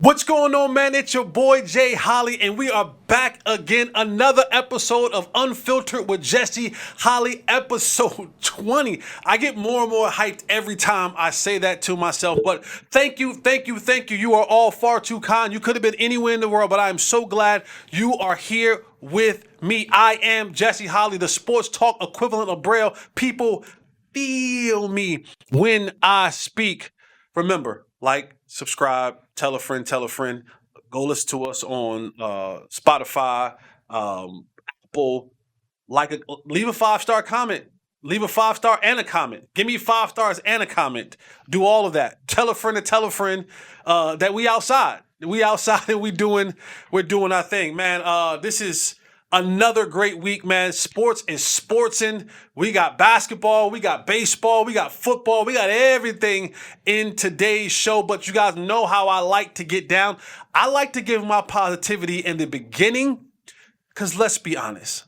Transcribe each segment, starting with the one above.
What's going on, man? It's your boy Jay Holley, and we are back again. Another episode of Unfiltered with Jesse Holley, episode 20. I get more and more hyped every time I say that to myself, but thank you. You are all far too kind. You could have been anywhere in the world, but I am so glad you are here with me. I am Jesse Holley, the sports talk equivalent of Braille. People feel me when I speak. Remember, like, subscribe, tell a friend, go listen to us on Spotify, Apple, leave a 5-star comment, leave a 5-star and a comment, give me 5 stars and a comment, do all of that. Tell a friend that we outside and we're doing our thing, man. This is another great week, man. Sports is sportsin'. We got basketball, we got baseball, we got football, we got everything in today's show. But you guys know how I like to get down. I like to give my positivity in the beginning, because let's be honest,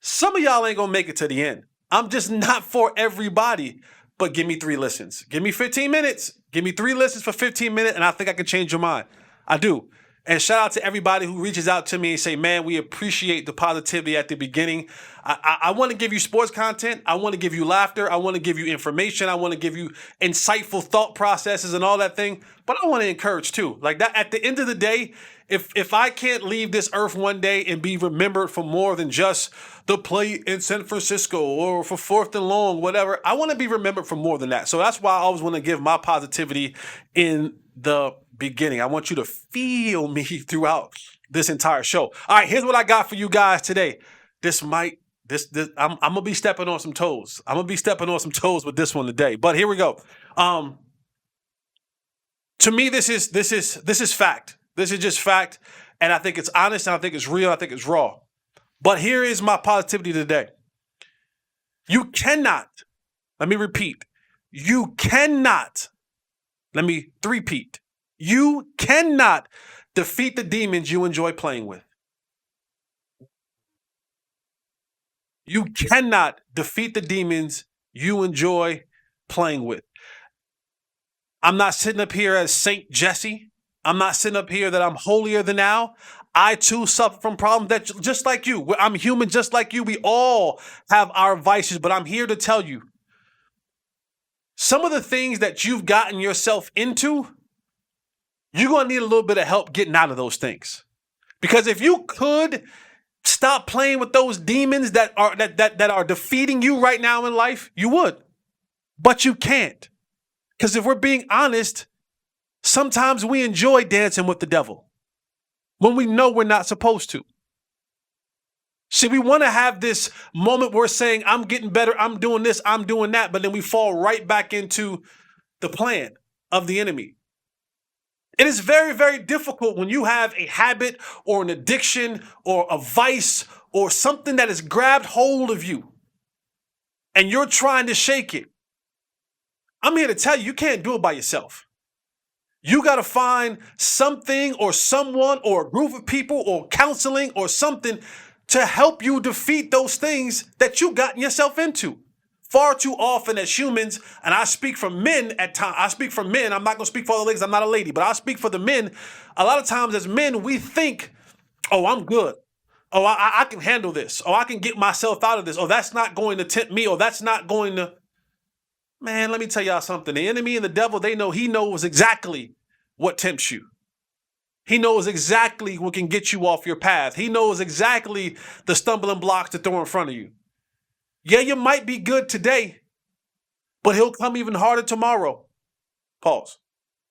some of y'all ain't gonna make it to the end. I'm just not for everybody. But give me 3 listens. Give me 15 minutes. Give me 3 listens for 15 minutes, and I think I can change your mind. I do. And shout out to everybody who reaches out to me and say, man, we appreciate the positivity at the beginning. I want to give you sports content. I want to give you laughter. I want to give you information. I want to give you insightful thought processes and all that thing. But I want to encourage too. Like that, at the end of the day, if I can't leave this earth one day and be remembered for more than just the play in San Francisco or for 4th and long, whatever, I want to be remembered for more than that. So that's why I always want to give my positivity in the beginning. I want you to feel me throughout this entire show. All right, here's what I got for you guys today. I'm gonna be stepping on some toes. I'm gonna be stepping on some toes with this one today. But here we go. To me, this is fact. This is just fact, and I think it's honest, and I think it's real, I think it's raw. But here is my positivity today. You cannot, let me repeat, you cannot, let me three-peat. You cannot defeat the demons you enjoy playing with. You cannot defeat the demons you enjoy playing with. I'm not sitting up here as Saint Jesse. I'm not sitting up here that I'm holier than thou. I too suffer from problems that just like you. I'm human just like you. We all have our vices, but I'm here to tell you, some of the things that you've gotten yourself into, you're going to need a little bit of help getting out of those things. Because if you could stop playing with those demons that are defeating you right now in life, you would. But you can't. Because if we're being honest, sometimes we enjoy dancing with the devil when we know we're not supposed to. See, we want to have this moment where we're saying, I'm getting better, I'm doing this, I'm doing that, but then we fall right back into the plan of the enemy. It is very, very difficult when you have a habit or an addiction or a vice or something that has grabbed hold of you and you're trying to shake it. I'm here to tell you, you can't do it by yourself. You got to find something or someone or a group of people or counseling or something to help you defeat those things that you gotten yourself into. Far too often as humans, and I speak for men at times, I'm not going to speak for other ladies, I'm not a lady, but I speak for the men. A lot of times as men, we think, oh, I'm good. Oh, I can handle this. Oh, I can get myself out of this. Oh, that's not going to tempt me. Or that's not going to... Man, let me tell y'all something. The enemy and the devil, he knows exactly what tempts you. He knows exactly what can get you off your path. He knows exactly the stumbling blocks to throw in front of you. Yeah, you might be good today, but he'll come even harder tomorrow. Pause.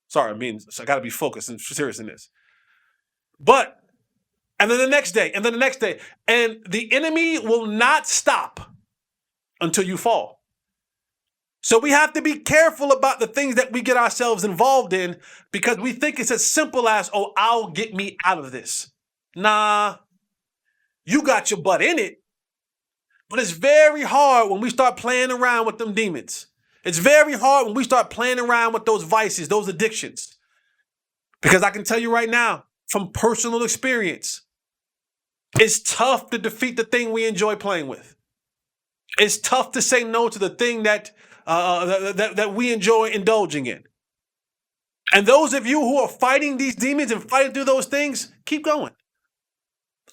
Sorry, I got to be focused and serious in this. And then the next day, and the enemy will not stop until you fall. So we have to be careful about the things that we get ourselves involved in because we think it's as simple as, oh, I'll get me out of this. Nah, you got your butt in it. But it's very hard when we start playing around with them demons. It's very hard when we start playing around with those vices, those addictions. Because I can tell you right now, from personal experience, it's tough to defeat the thing we enjoy playing with. It's tough to say no to the thing that we enjoy indulging in. And those of you who are fighting these demons and fighting through those things, keep going.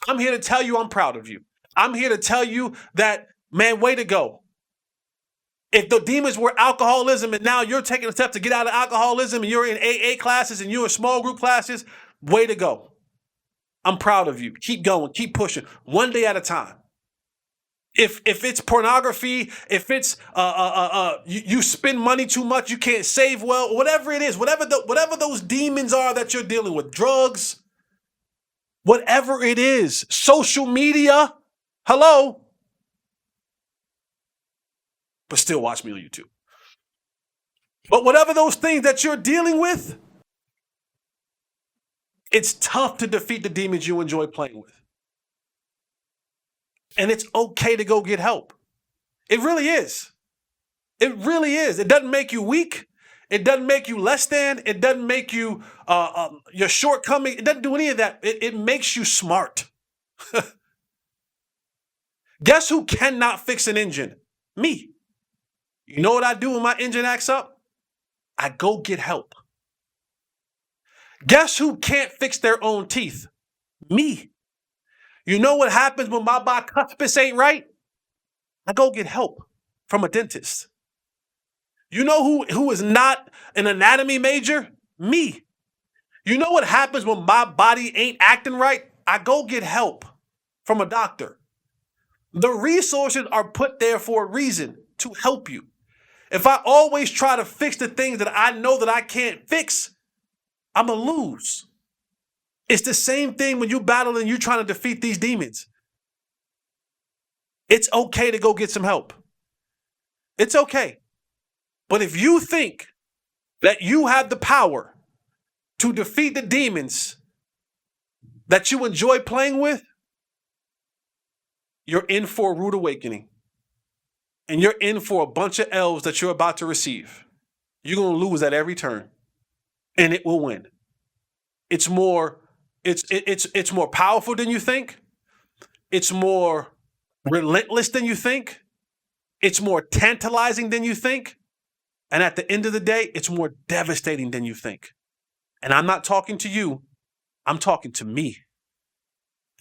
I'm here to tell you I'm proud of you. I'm here to tell you that, man, way to go. If the demons were alcoholism and now you're taking a step to get out of alcoholism and you're in AA classes and you're in small group classes, way to go. I'm proud of you. Keep going. Keep pushing. One day at a time. If it's pornography, if it's you spend money too much, you can't save well, whatever it is, whatever those demons are that you're dealing with, drugs, whatever it is, social media, hello, but still watch me on YouTube. But whatever those things that you're dealing with, it's tough to defeat the demons you enjoy playing with. And it's okay to go get help. It really is. It really is. It doesn't make you weak. It doesn't make you less than. It doesn't make you your shortcoming. It doesn't do any of that. It makes you smart. Guess who cannot fix an engine? Me. You know what I do when my engine acts up? I go get help. Guess who can't fix their own teeth? Me. You know what happens when my bicuspis ain't right? I go get help from a dentist. You know who is not an anatomy major? Me. You know what happens when my body ain't acting right? I go get help from a doctor. The resources are put there for a reason, to help you. If I always try to fix the things that I know that I can't fix, I'm going to lose. It's the same thing when you battle and you're trying to defeat these demons. It's okay to go get some help. It's okay. But if you think that you have the power to defeat the demons that you enjoy playing with, you're in for a rude awakening. And you're in for a bunch of L's that you're about to receive. You're going to lose at every turn. And it will win. It's more powerful than you think. It's more relentless than you think. It's more tantalizing than you think. And at the end of the day, it's more devastating than you think. And I'm not talking to you. I'm talking to me.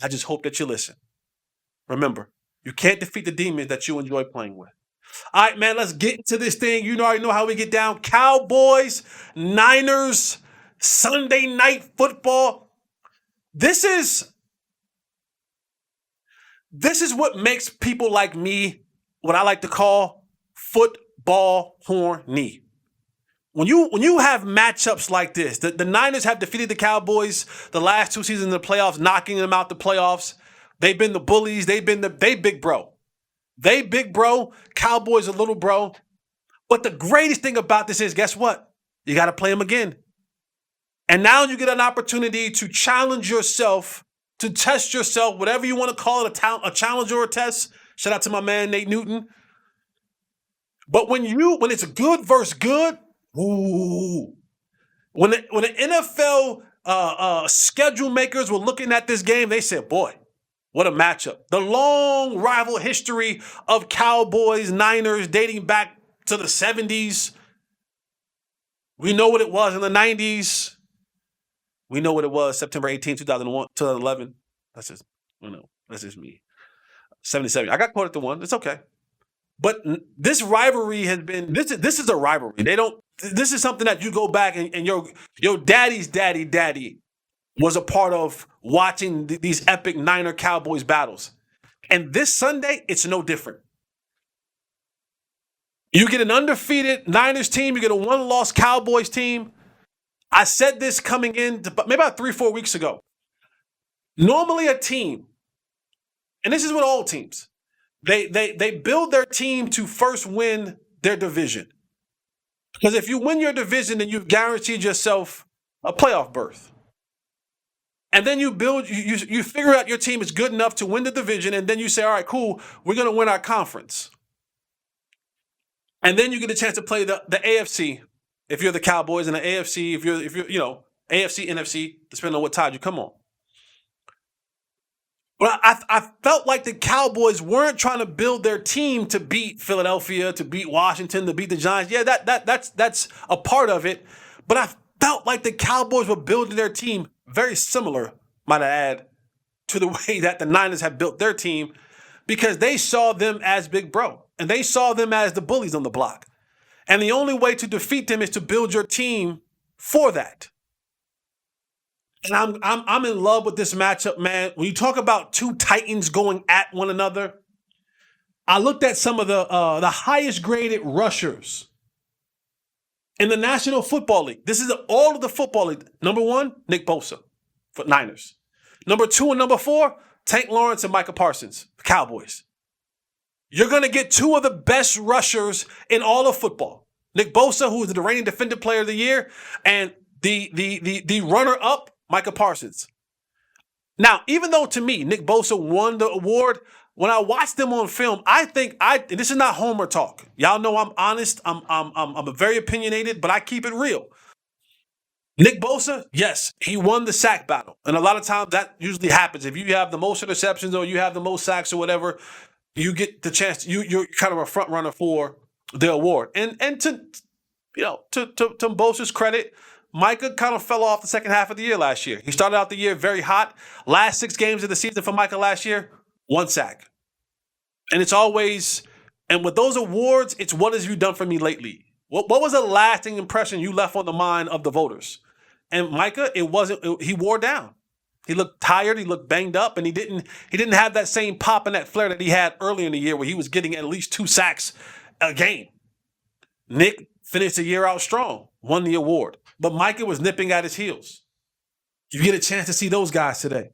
I just hope that you listen. Remember, you can't defeat the demons that you enjoy playing with. All right, man, let's get into this thing. You already know how we get down. Cowboys, Niners, Sunday night football. This is what makes people like me, what I like to call football horny. When you have matchups like this, the Niners have defeated the Cowboys the last two seasons in the playoffs, knocking them out the playoffs. They've been the bullies. They big bro. They big bro. Cowboys a little bro. But the greatest thing about this is, guess what? You got to play them again. And now you get an opportunity to challenge yourself, to test yourself, whatever you want to call it, a challenge or a test. Shout out to my man, Nate Newton. But when it's good versus good, ooh. When the NFL schedule makers were looking at this game, they said, boy, what a matchup. The long rival history of Cowboys, Niners, dating back to the 70s. We know what it was in the 90s. We know what it was September 18, 2011. That's just me. 77. I got quoted the one. It's okay. But this rivalry has been, this is a rivalry. This is something that you go back and your daddy's daddy was a part of watching these epic Niner Cowboys battles. And this Sunday, it's no different. You get an undefeated Niners team, you get a one-loss Cowboys team. I said this coming in maybe about 3-4 weeks ago. Normally a team, and this is with all teams, they build their team to first win their division. Because if you win your division, then you've guaranteed yourself a playoff berth. And then you figure out your team is good enough to win the division, and then you say, all right, cool, we're going to win our conference. And then you get a chance to play the AFC. If you're the Cowboys, and the AFC, if you're AFC, NFC, depending on what tide you come on. But I felt like the Cowboys weren't trying to build their team to beat Philadelphia, to beat Washington, to beat the Giants. Yeah, that's a part of it. But felt like the Cowboys were building their team very similar, might I add, to the way that the Niners have built their team, because they saw them as Big Bro and they saw them as the bullies on the block. And the only way to defeat them is to build your team for that. And I'm in love with this matchup, man. When you talk about two Titans going at one another, I looked at some of the highest graded rushers in the National Football League. This is all of the Football League. Number 1, Nick Bosa for Niners. Number 2 and number 4, Tank Lawrence and Micah Parsons, Cowboys. You're going to get two of the best rushers in all of football. Nick Bosa, who is the reigning Defensive Player of the Year, and the runner-up, Micah Parsons. Now, even though to me, Nick Bosa won the award, when I watched them on film, and this is not Homer talk. Y'all know I'm honest. I'm very opinionated, but I keep it real. Nick Bosa, yes, he won the sack battle. And a lot of times that usually happens. If you have the most interceptions or you have the most sacks or whatever, you get the chance. You're kind of a front runner for the award. And to Bosa's credit, Micah kind of fell off the second half of the year last year. He started out the year very hot. Last 6 games of the season for Micah last year, 1 sack. And it's always, and with those awards, it's what have you done for me lately? What was a lasting impression you left on the mind of the voters? And Micah, he wore down. He looked tired, he looked banged up, and he didn't have that same pop and that flair that he had early in the year where he was getting at least 2 sacks a game. Nick finished the year out strong, won the award. But Micah was nipping at his heels. You get a chance to see those guys today.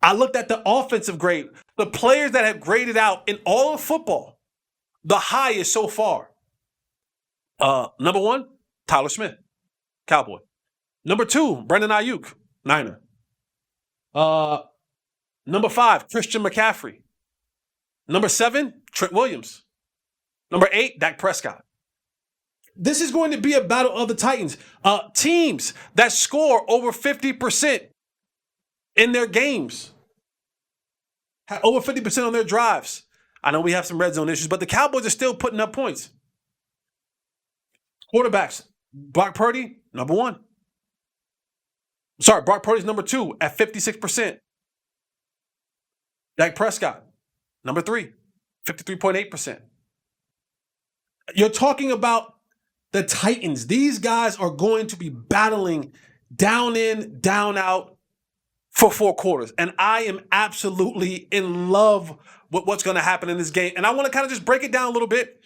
I looked at the offensive grade, the players that have graded out in all of football, the highest so far. Number 1, Tyler Smith, Cowboy. Number 2, Brandon Ayuk, Niner. Number 5, Christian McCaffrey. Number 7, Trent Williams. Number 8, Dak Prescott. This is going to be a battle of the Titans. Teams that score over 50% in their games, have over 50% on their drives. I know we have some red zone issues, but the Cowboys are still putting up points. Quarterbacks, Brock Purdy, number 1. Sorry, Brock Purdy's number 2 at 56%. Dak Prescott, number 3, 53.8%. You're talking about the Titans. These guys are going to be battling down in, down out for 4 quarters. And I am absolutely in love with what's going to happen in this game. And I want to kind of just break it down a little bit.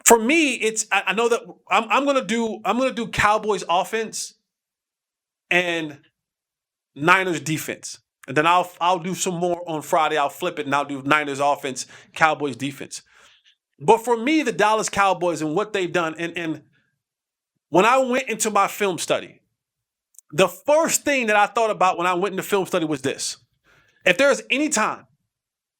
For me, I know that I'm going to do Cowboys offense and Niners defense. And then I'll do some more on Friday. I'll flip it and I'll do Niners offense, Cowboys defense. But for me, the Dallas Cowboys and what they've done, and when I went into my film study, the first thing that I thought about when I went into film study was this. If there is any time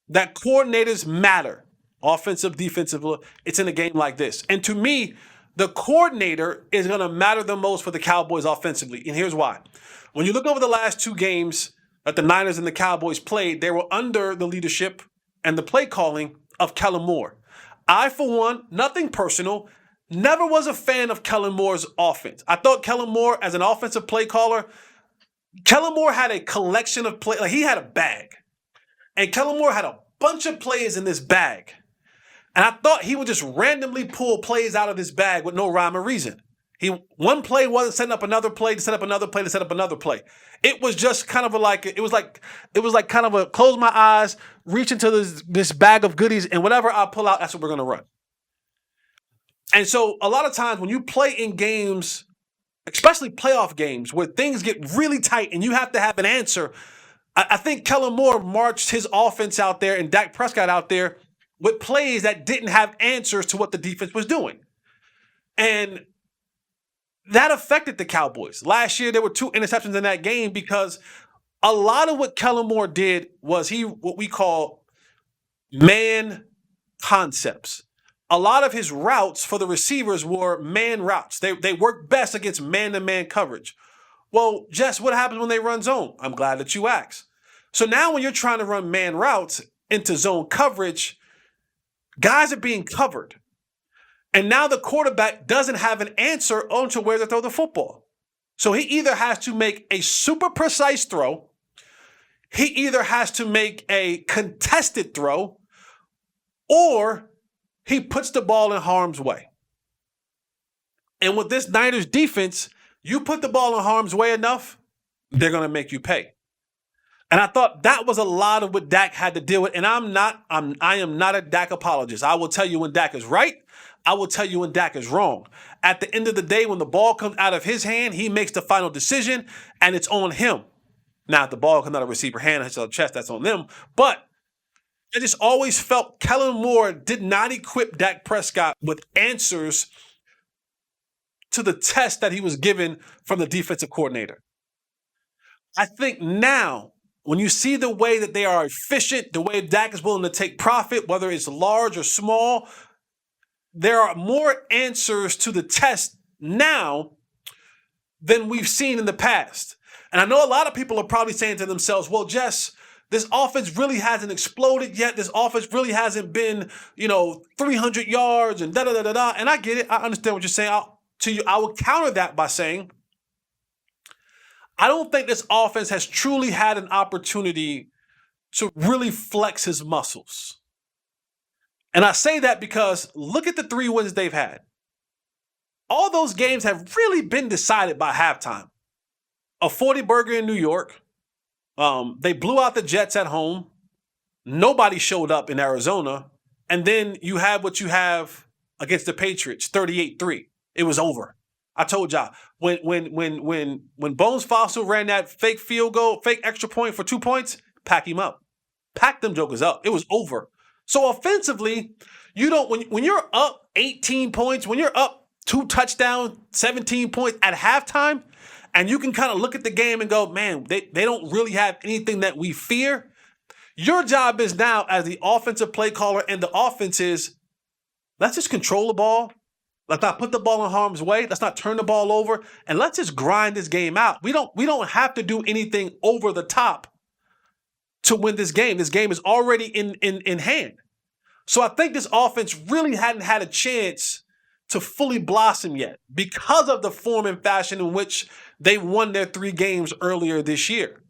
that coordinators matter, offensive, defensive, it's in a game like this. And to me, the coordinator is going to matter the most for the Cowboys offensively. And here's why. When you look over the last 2 games that the Niners and the Cowboys played, they were under the leadership and the play calling of Kellen Moore. I, for one, nothing personal, never was a fan of Kellen Moore's offense. I thought Kellen Moore, as an offensive play caller, Kellen Moore had a collection of plays. Like, he had a bag. And Kellen Moore had a bunch of plays in this bag. And I thought he would just randomly pull plays out of this bag with no rhyme or reason. One play wasn't setting up another play to set up another play to set up another play. It was just kind of it was like kind of a close my eyes, reach into this bag of goodies, and whatever I pull out, that's what we're going to run. And so a lot of times when you play in games, especially playoff games, where things get really tight and you have to have an answer, I think Kellen Moore marched his offense out there and Dak Prescott out there with plays that didn't have answers to what the defense was doing. And that affected the Cowboys. Last year, there were 2 interceptions in that game because a lot of what Kellen Moore did was what we call man concepts. A lot of his routes for the receivers were man routes. They work best against man-to-man coverage. Well, Jess, what happens when they run zone? I'm glad that you asked. So now when you're trying to run man routes into zone coverage, guys are being covered. And now the quarterback doesn't have an answer on to where to throw the football. So he either has to make a super precise throw, he either has to make a contested throw, or he puts the ball in harm's way. And with this Niners defense, you put the ball in harm's way enough, they're going to make you pay. And I thought that was a lot of what Dak had to deal with. And I am not a Dak apologist. I will tell you when Dak is right. I will tell you when Dak is wrong. At the end of the day, when the ball comes out of his hand, he makes the final decision, and it's on him. Now, if the ball comes out of a receiver hand and hits on the chest, that's on them. But I just always felt Kellen Moore did not equip Dak Prescott with answers to the test that he was given from the defensive coordinator. I think now, when you see the way that they are efficient, the way Dak is willing to take profit, whether it's large or small, there are more answers to the test now than we've seen in the past. And I know a lot of people are probably saying to themselves, well, Jess, this offense really hasn't exploded yet. This offense really hasn't been, 300 yards and da-da-da-da-da. And I get it. I understand what you're saying. I will counter that by saying, I don't think this offense has truly had an opportunity to really flex his muscles. And I say that because look at the 3 wins they've had. All those games have really been decided by halftime. A 40-burger in New York. They blew out the Jets at home. Nobody showed up in Arizona. And then you have what you have against the Patriots, 38-3. It was over. I told y'all, when Bones Fossil ran that fake field goal, fake extra point for 2 points, pack him up. Pack them jokers up. It was over. So offensively, when you're up 18 points, when you're up 2 touchdowns, 17 points at halftime, and you can kind of look at the game and go, man, they don't really have anything that we fear. Your job is now as the offensive play caller and the offense is, let's just control the ball. Let's not put the ball in harm's way. Let's not turn the ball over. And let's just grind this game out. We don't have to do anything over the top to win this game. This game is already in hand. So I think this offense really hadn't had a chance to fully blossom yet because of the form and fashion in which they won their 3 games earlier this year.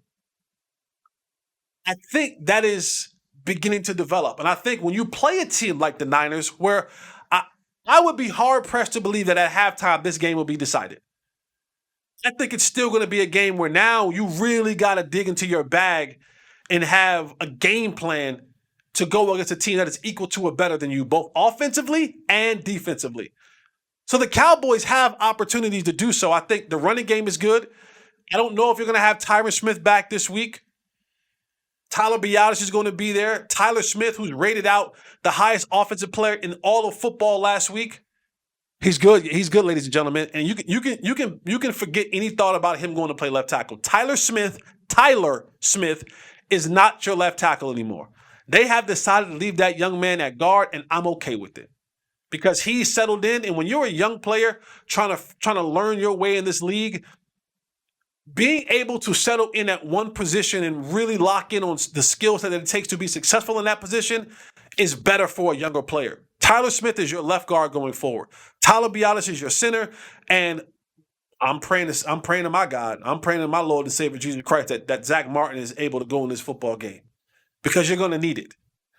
I think that is beginning to develop. And I think when you play a team like the Niners, where I would be hard-pressed to believe that at halftime this game will be decided. I think it's still going to be a game where now you really got to dig into your bag and have a game plan to go against a team that is equal to or better than you, both offensively and defensively. So the Cowboys have opportunities to do so. I think the running game is good. I don't know if you're going to have Tyron Smith back this week. Tyler Giannis is going to be there. Tyler Smith, who's rated out the highest offensive player in all of football last week. He's good. He's good, ladies and gentlemen. And you can forget any thought about him going to play left tackle. Tyler Smith is not your left tackle anymore. They have decided to leave that young man at guard, and I'm okay with it. Because he's settled in, and when you're a young player trying to learn your way in this league, being able to settle in at one position and really lock in on the skills that it takes to be successful in that position is better for a younger player. Tyler Smith is your left guard going forward. Tyler Giannis is your center, and I'm praying to my God. I'm praying to my Lord and Savior Jesus Christ that Zach Martin is able to go in this football game because you're going to need it.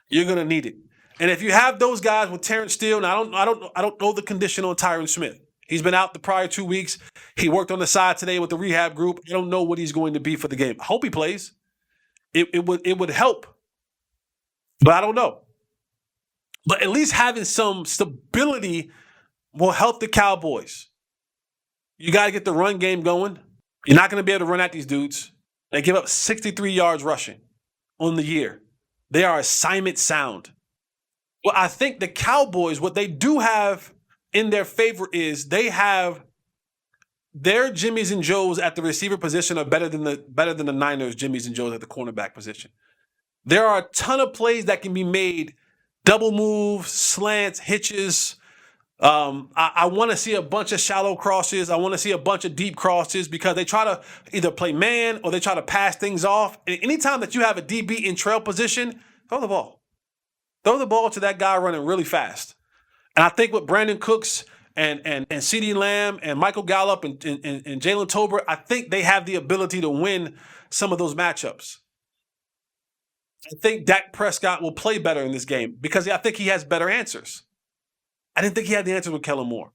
You're going to need it. And if you have those guys with Terrence Steele, and I don't know the condition on Tyron Smith. He's been out the prior 2 weeks. He worked on the side today with the rehab group. I don't know what he's going to be for the game. I hope he plays. It would help. But I don't know. But at least having some stability will help the Cowboys. You got to get the run game going. You're not going to be able to run at these dudes. They give up 63 yards rushing on the year. They are assignment sound. Well, I think the Cowboys, what they do have in their favor is they have their Jimmys and Joes at the receiver position are better than the Niners Jimmys and Joes at the cornerback position. There are a ton of plays that can be made, double moves, slants, hitches. I want to see a bunch of shallow crosses. I want to see a bunch of deep crosses because they try to either play man or they try to pass things off. And anytime that you have a DB in trail position, throw the ball. Throw the ball to that guy running really fast. And I think with Brandon Cooks and CeeDee Lamb and Michael Gallup and Jalen Tolbert, I think they have the ability to win some of those matchups. I think Dak Prescott will play better in this game because I think he has better answers. I didn't think he had the answers with Kellen Moore.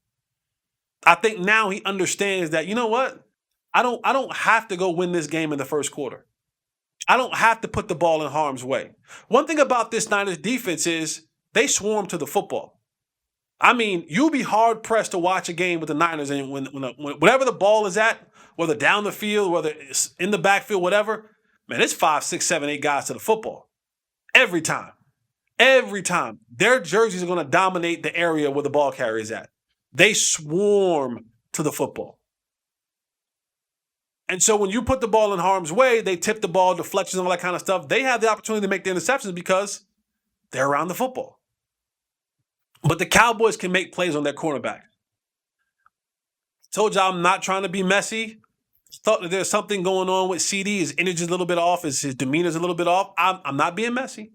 I think now he understands that, you know what? I don't have to go win this game in the first quarter. I don't have to put the ball in harm's way. One thing about this Niners defense is they swarm to the football. I mean, you'll be hard pressed to watch a game with the Niners, and whatever the ball is at, whether down the field, whether it's in the backfield, whatever, man, it's 5, 6, 7, 8 guys to the football every time. Every time. Their jerseys are going to dominate the area where the ball carrier is at. They swarm to the football. And so when you put the ball in harm's way, they tip the ball, deflections, all that kind of stuff. They have the opportunity to make the interceptions because they're around the football. But the Cowboys can make plays on their cornerback. Told y'all I'm not trying to be messy. Thought that there's something going on with CD. His energy's a little bit off. His demeanor's a little bit off. I'm not being messy.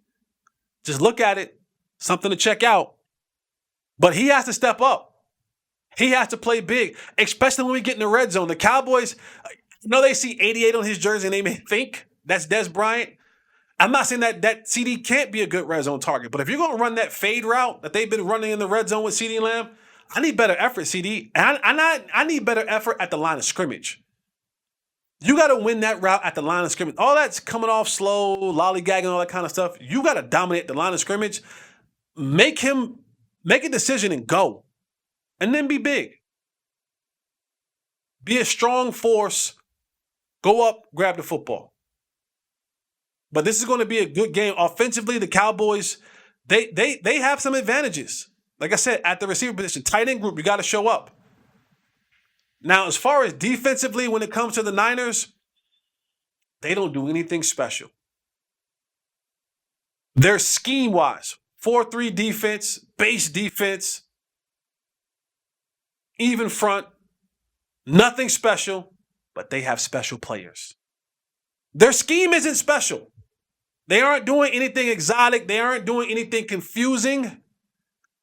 Just look at it. Something to check out. But he has to step up. He has to play big, especially when we get in the red zone. The Cowboys, they see 88 on his jersey and they may think that's Des Bryant. I'm not saying that CD can't be a good red zone target, but if you're going to run that fade route that they've been running in the red zone with CeeDee Lamb, I need better effort, CD. And I need better effort at the line of scrimmage. You got to win that route at the line of scrimmage. All that's coming off slow, lollygagging, all that kind of stuff. You got to dominate the line of scrimmage. Make a decision and go. And then be big. Be a strong force. Go up, grab the football. But this is going to be a good game. Offensively, the Cowboys, they have some advantages. Like I said, at the receiver position, tight end group, you got to show up. Now, as far as defensively, when it comes to the Niners, they don't do anything special. They're scheme-wise, 4-3 defense, base defense, even front, nothing special, but they have special players. Their scheme isn't special. They aren't doing anything exotic. They aren't doing anything confusing.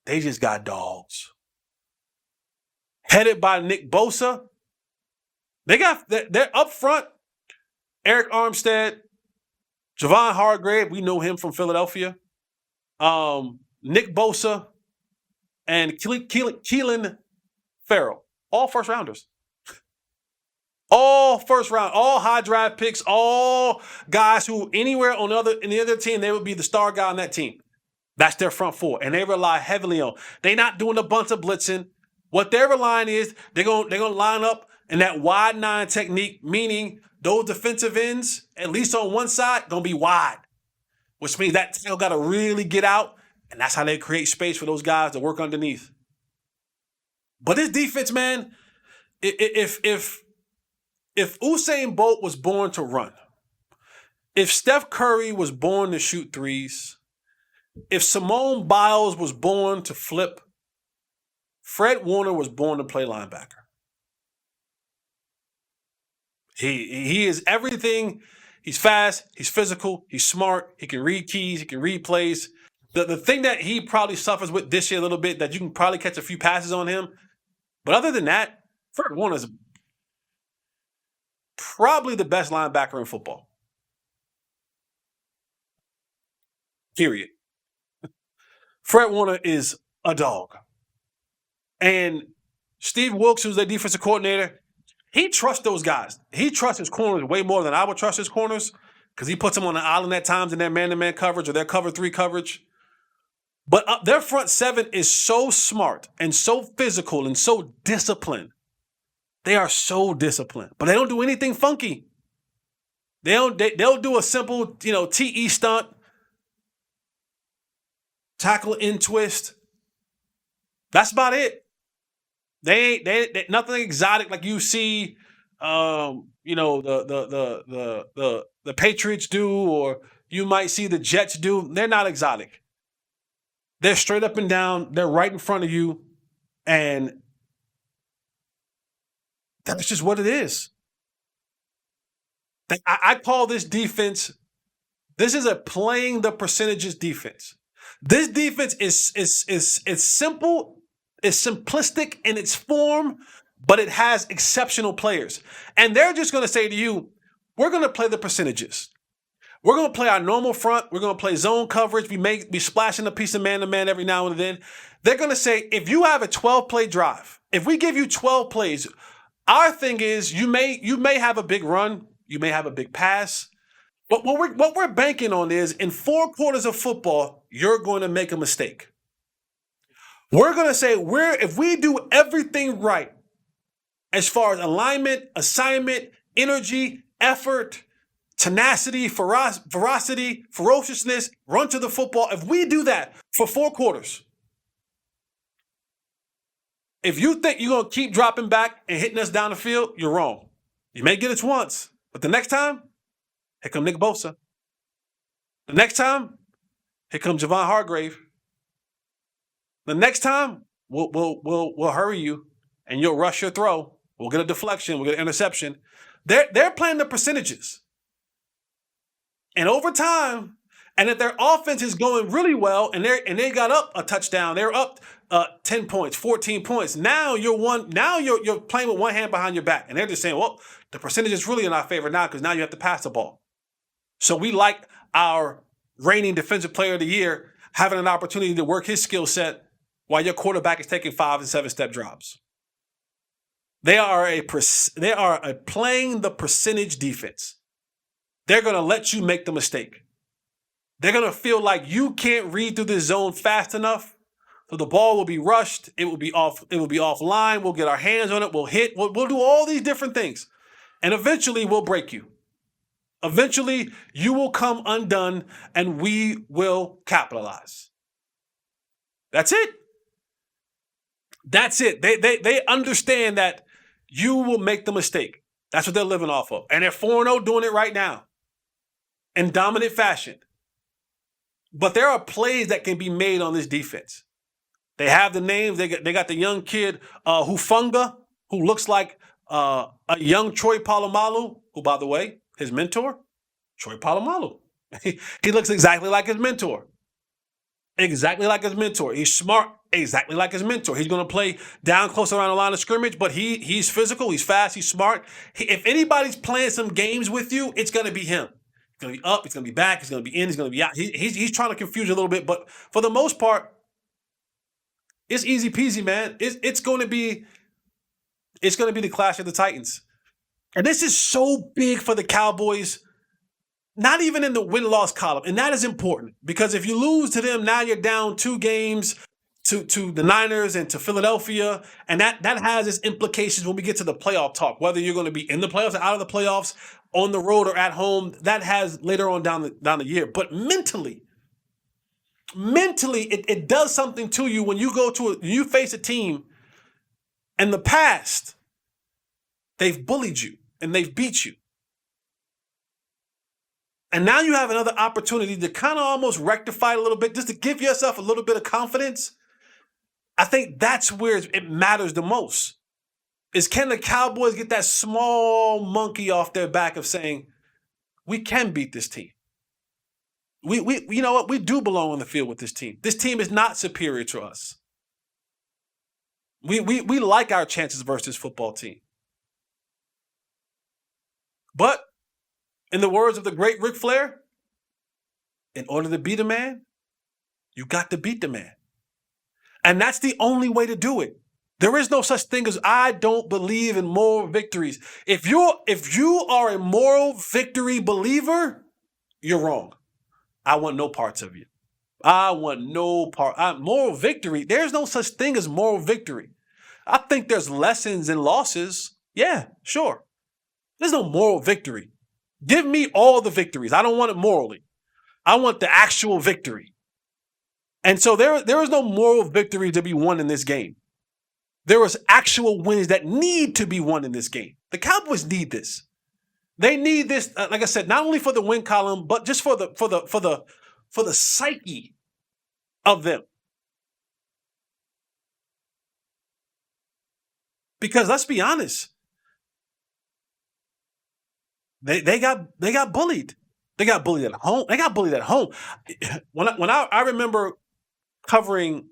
They just got dogs. Headed by Nick Bosa. They're up front. Eric Armstead, Javon Hargrave, we know him from Philadelphia. Nick Bosa, and Keelan Farrell, all first rounders. All first round, all high draft picks, all guys who anywhere in the other team, they would be the star guy on that team. That's their front four, and they rely heavily on. They're not doing a bunch of blitzing. What they're relying is they're gonna line up in that wide nine technique, meaning those defensive ends, at least on one side, gonna be wide, which means that tackle got to really get out, and that's how they create space for those guys to work underneath. But this defense, man, if Usain Bolt was born to run, if Steph Curry was born to shoot threes, if Simone Biles was born to flip, Fred Warner was born to play linebacker. He is everything. He's fast, he's physical, he's smart, he can read keys, he can read plays. The thing that he probably suffers with this year a little bit, that you can probably catch a few passes on him. But other than that, Fred Warner is probably the best linebacker in football. Period. Fred Warner is a dog. And Steve Wilkes, who's their defensive coordinator, he trusts those guys. He trusts his corners way more than I would trust his corners, because he puts them on the island at times in their man-to-man coverage or their cover 3 coverage. But their front seven is so smart and so physical and so disciplined. They are so disciplined, but they don't do anything funky. They'll do a simple, TE stunt, tackle in twist. That's about it. They nothing exotic like you see, the Patriots do, or you might see the Jets do. They're not exotic. They're straight up and down. They're right in front of you, and that's just what it is. I call this defense. This is a playing the percentages defense. This defense is simple It's simplistic in its form, but it has exceptional players. And they're just going to say to you, we're going to play the percentages. We're going to play our normal front. We're going to play zone coverage. We may be splashing a piece of man-to-man every now and then. They're going to say, if you have a 12-play drive, if we give you 12 plays, our thing is you may have a big run. You may have a big pass. But what we're banking on is in 4 quarters of football, you're going to make a mistake. We're going to say if we do everything right as far as alignment, assignment, energy, effort, tenacity, ferocity, ferociousness, run to the football, if we do that for 4 quarters, if you think you're going to keep dropping back and hitting us down the field, you're wrong. You may get it once, but the next time, here come Nick Bosa. The next time, here comes Javon Hargrave. The next time, we'll hurry you and you'll rush your throw. We'll get a deflection. We'll get an interception. They're playing the percentages. And over time, and if their offense is going really well and they got up a touchdown, they're up 10 points, 14 points. Now you're playing with one hand behind your back. And they're just saying, well, the percentage is really in our favor now because now you have to pass the ball. So we like our reigning defensive player of the year having an opportunity to work his skill set while your quarterback is taking 5 and 7 step drops. They are playing the percentage defense. They're going to let you make the mistake. They're going to feel like you can't read through this zone fast enough. So the ball will be rushed. It will be offline. We'll get our hands on it. We'll hit. We'll do all these different things. And eventually we'll break you. Eventually you will come undone and we will capitalize. That's it. That's it. They understand that you will make the mistake. That's what they're living off of. And they're 4-0 doing it right now in dominant fashion. But there are plays that can be made on this defense. They have the names. They got the young kid, Hufunga, who looks like a young Troy Polamalu, who, by the way, his mentor, Troy Polamalu. He looks exactly like his mentor. Exactly like his mentor. He's smart, exactly like his mentor. He's going to play down close around the line of scrimmage, but he's physical, he's fast, he's smart. If anybody's playing some games with you, it's going to be him. He's going to be up, he's going to be back, he's going to be in, he's going to be out. He's trying to confuse you a little bit, but for the most part, it's easy peasy, man. It's going to be the Clash of the Titans. And this is so big for the Cowboys, not even in the win-loss column. And that is important because if you lose to them, now you're down 2 games to the Niners and to Philadelphia. And that has its implications when we get to the playoff talk, whether you're going to be in the playoffs or out of the playoffs, on the road or at home. That has later on down the year. But mentally, it does something to you when you face a team in the past. They've bullied you and they've beat you. And now you have another opportunity to kind of almost rectify it a little bit, just to give yourself a little bit of confidence. I think that's where it matters the most. Is can the Cowboys get that small monkey off their back of saying, we can beat this team. We you know what? We do belong on the field with this team. This team is not superior to us. We like our chances versus this football team. But in the words of the great Ric Flair, in order to beat a man, you got to beat the man. And that's the only way to do it. There is no such thing as I don't believe in moral victories. If you are a moral victory believer, you're wrong. I want no parts of you. I want no part. Moral victory, there's no such thing as moral victory. I think there's lessons and losses. Yeah, sure. There's no moral victory. Give me all the victories. I don't want it morally. I want the actual victory. And so there is no moral victory to be won in this game. There is actual wins that need to be won in this game. The Cowboys need this. They need this, like I said, not only for the win column, but just for the psyche of them. Because let's be honest, they got bullied. They got bullied at home. They got bullied at home. When I remember covering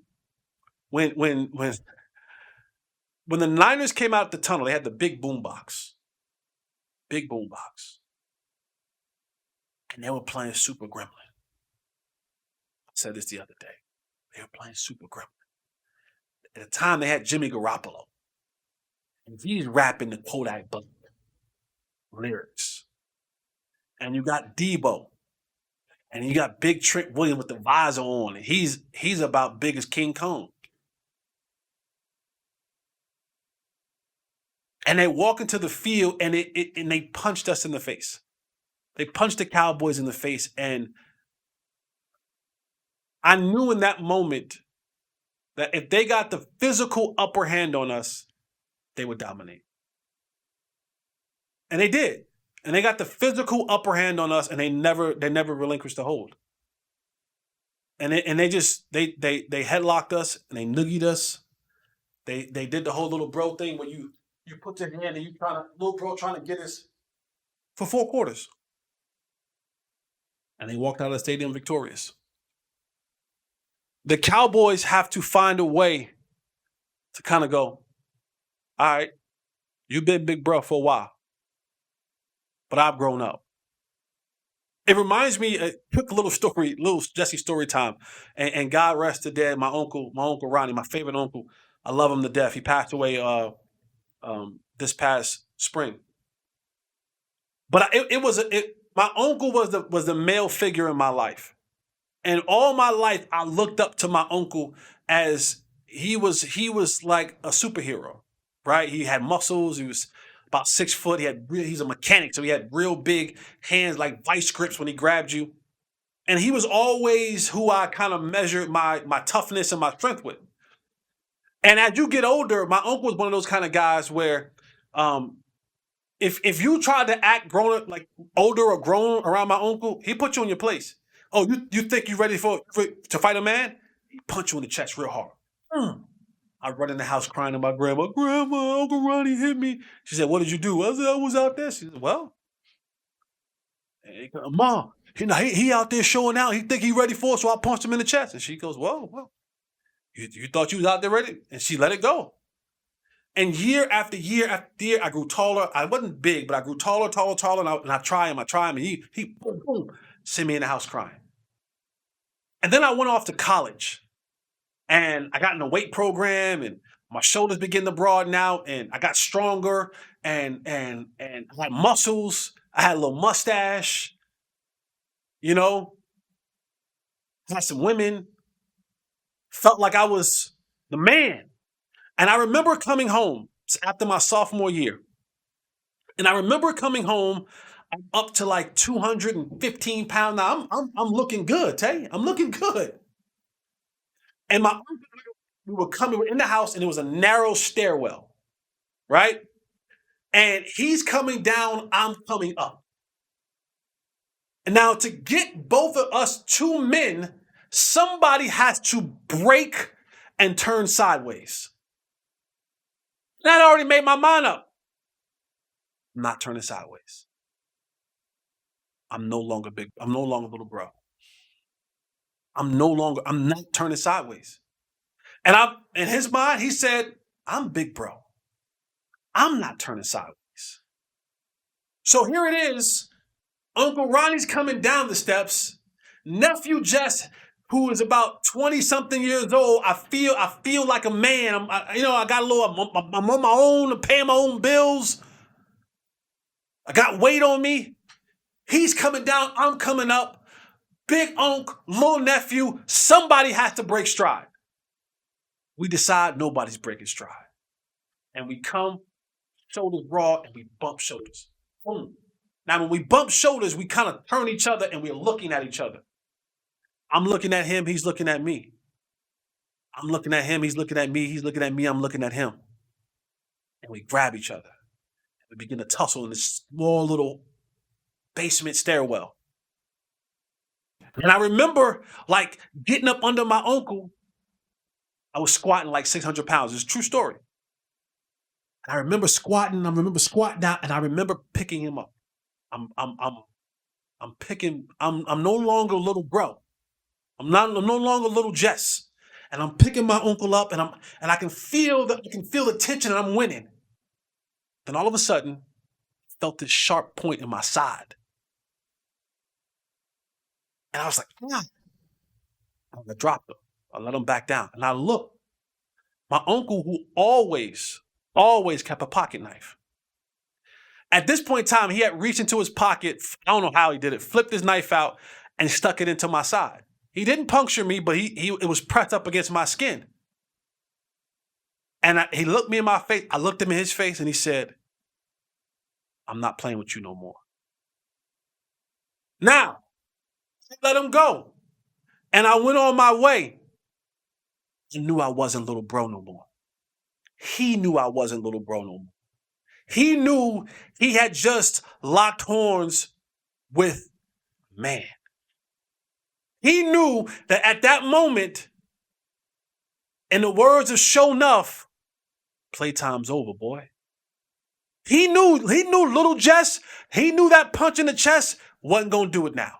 when when when when the Niners came out the tunnel, they had the big boom box, and they were playing Super Gremlin. I said this the other day. They were playing Super Gremlin. At the time, they had Jimmy Garoppolo, and he's rapping the Kodak Black lyrics. And you got Debo, and you got Big Trent Williams with the visor on, and he's about big as King Kong. And they walk into the field, and and they punched us in the face. They punched the Cowboys in the face, and I knew in that moment that if they got the physical upper hand on us, they would dominate. And they did. And they got the physical upper hand on us, and they never relinquished the hold. And they headlocked us, and they noogied us. They did the whole little bro thing where you put your hand and you little bro trying to get us for 4 quarters. And they walked out of the stadium victorious. The Cowboys have to find a way to kind of go, all right, you've been big bro for a while, but I've grown up. It reminds me, a quick little story, little Jesse story time, and God rest the dead, my uncle Ronnie, my favorite uncle. I love him to death. He passed away this past spring. But my uncle was the male figure in my life. And all my life, I looked up to my uncle as he was like a superhero, right? He had muscles. He was about 6 foot. He's a mechanic, so he had real big hands, like vice grips when he grabbed you. And he was always who I kind of measured my toughness and my strength with. And as you get older, my uncle was one of those kind of guys where, if you tried to act grown up, like older or grown around my uncle, he put you in your place. Oh, you think you're ready to fight a man? He punch you in the chest real hard. I run in the house crying to my grandma. Grandma, Uncle Ronnie hit me. She said, "What did you do?" I said, "I was out there." She said, "Well, Mom, he out there showing out. He think he ready for it, so I punched him in the chest." And she goes, "Well, you thought you was out there ready?" And she let it go. And year after year after year, I grew taller. I wasn't big, but I grew taller, and I try him, and he boom, sent me in the house crying. And then I went off to college, and I got in a weight program, and my shoulders began to broaden out, and I got stronger, and I had muscles. I had a little mustache, I had some women. Felt like I was the man. And I remember coming home after my sophomore year. And I remember coming home up to like 215 pounds. Now I'm looking good, Tay. I'm looking good. And we were in the house, and it was a narrow stairwell, right? And he's coming down, I'm coming up. And now to get both of us 2 men, somebody has to break and turn sideways. And I'd already made my mind up. I'm not turning sideways. I'm no longer big. I'm no longer little bro. I'm not turning sideways. And in his mind, he said, I'm big bro. I'm not turning sideways. So here it is. Uncle Ronnie's coming down the steps. Nephew Jess, who is about 20-something years old, I feel like a man. I got a little. I'm on my own. I'm paying my own bills. I got weight on me. He's coming down. I'm coming up. Big uncle, little nephew. Somebody has to break stride. We decide nobody's breaking stride, and we come shoulders broad and we bump shoulders. Boom. Now, when we bump shoulders, we kind of turn each other and we're looking at each other. I'm looking at him, he's looking at me. I'm looking at him, he's looking at me, he's looking at me, I'm looking at him. And we grab each other. We begin to tussle in this small little basement stairwell. And I remember like getting up under my uncle. I was squatting like 600 pounds. It's a true story. And I remember squatting down, and I remember picking him up. I'm no longer little bro. I'm no longer little Jess. and I'm picking my uncle up, and I can feel the tension, and I'm winning. Then all of a sudden, I felt this sharp point in my side. And I was like, ah. I dropped him. I let him back down. And I looked. My uncle, who always kept a pocket knife. At this point in time, he had reached into his pocket. I don't know how he did it. Flipped his knife out and stuck it into my side. He didn't puncture me, but it was pressed up against my skin. And he looked me in my face. I looked him in his face, and he said, "I'm not playing with you no more." Now, I let him go. And I went on my way. I knew I wasn't little bro no more. He knew I wasn't little bro no more. He knew he had just locked horns with man. He knew that at that moment, in the words of Show Nuff, playtime's over, boy. He knew little Jess, he knew that punch in the chest wasn't going to do it now.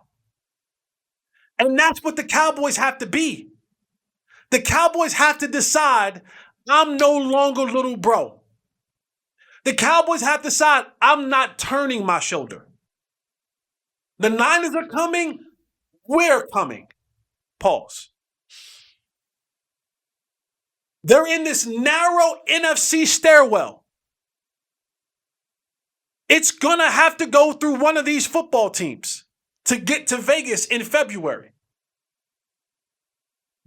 And that's what the Cowboys have to be. The Cowboys have to decide, I'm no longer little bro. The Cowboys have to decide, I'm not turning my shoulder. The Niners are coming, we're coming. Pause. They're in this narrow NFC stairwell. It's going to have to go through one of these football teams to get to Vegas in February.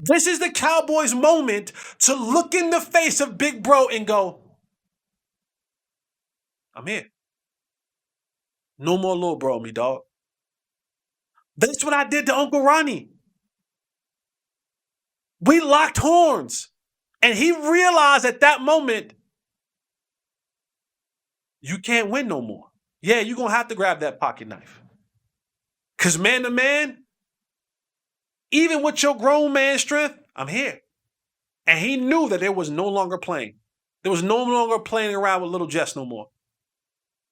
This is the Cowboys' moment to look in the face of Big Bro and go, I'm here. No more little bro me, dog. That's what I did to Uncle Ronnie. We locked horns. And he realized at that moment, you can't win no more. Yeah, you're going to have to grab that pocket knife. Because man to man, even with your grown man strength, I'm here. And he knew that there was no longer playing. There was no longer playing around with little Jess no more.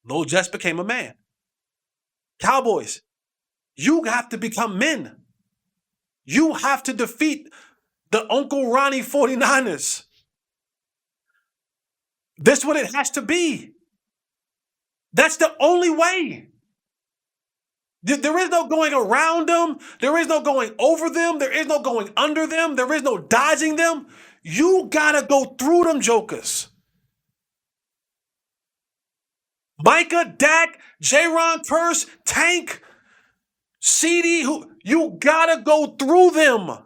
Little Jess became a man. Cowboys, you have to become men. You have to defeat the Uncle Ronnie 49ers. That's what it has to be. That's the only way. There is no going around them. There is no going over them. There is no going under them. There is no dodging them. You got to go through them jokers. Micah, Dak, J-Ron Purse, Tank, CD, you got to go through them.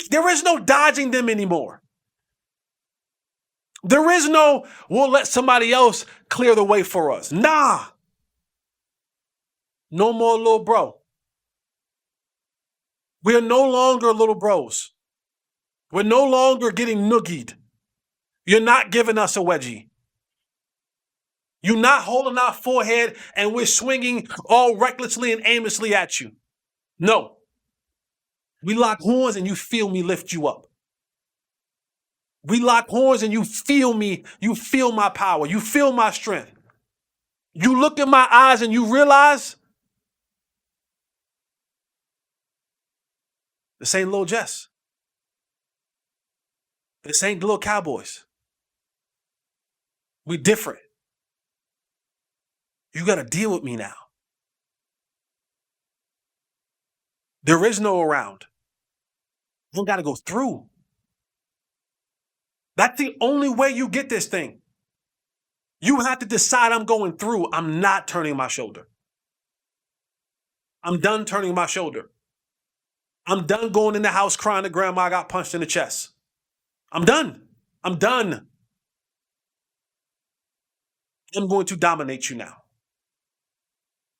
There is no dodging them anymore. There is no, we'll let somebody else clear the way for us. Nah. No more little bro. We're no longer little bros. We're no longer getting noogied. You're not giving us a wedgie. You're not holding our forehead and we're swinging all recklessly and aimlessly at you. No. We lock horns and you feel me lift you up. We lock horns and you feel me, you feel my power, you feel my strength. You look in my eyes and you realize this ain't little Jess. This ain't little Cowboys. We different. You got to deal with me now. There is no around. You got to go through. That's the only way you get this thing. You have to decide I'm going through. I'm not turning my shoulder. I'm done turning my shoulder. I'm done going in the house crying that grandma got punched in the chest. I'm done. I'm done. I'm going to dominate you now.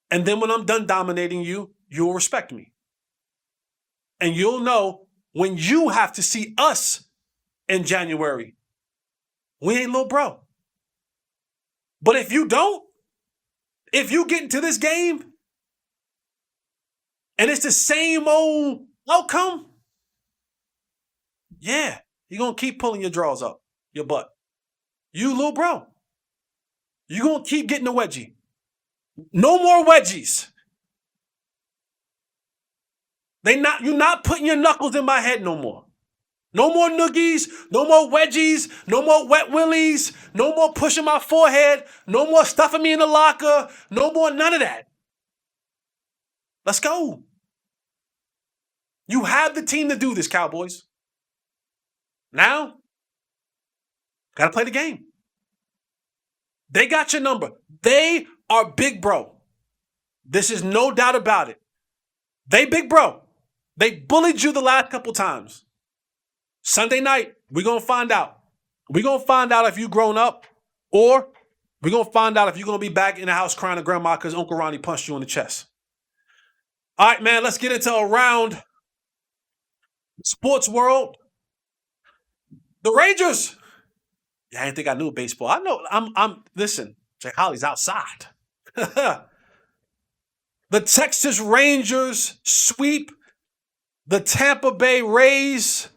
And then when I'm done dominating you, you'll respect me. And you'll know when you have to see us in January, we ain't little bro. But if you don't, if you get into this game and it's the same old outcome, yeah, you're going to keep pulling your drawers up, your butt. You little bro. You're going to keep getting the wedgie. No more wedgies. You're not putting your knuckles in my head no more. No more noogies, no more wedgies, no more wet willies, no more pushing my forehead, no more stuffing me in the locker, no more none of that. Let's go. You have the team to do this, Cowboys. Now, got to play the game. They got your number. They are big bro. This is no doubt about it. They big bro. They bullied you the last couple times. Sunday night, we're going to find out. We're going to find out if you've grown up, or we're going to find out if you're going to be back in the house crying to grandma because Uncle Ronnie punched you in the chest. All right, man, let's get into around sports world. The Rangers. Yeah, I didn't think I knew baseball. I know. Listen, Jay Holley's outside. The Texas Rangers sweep the Tampa Bay Rays,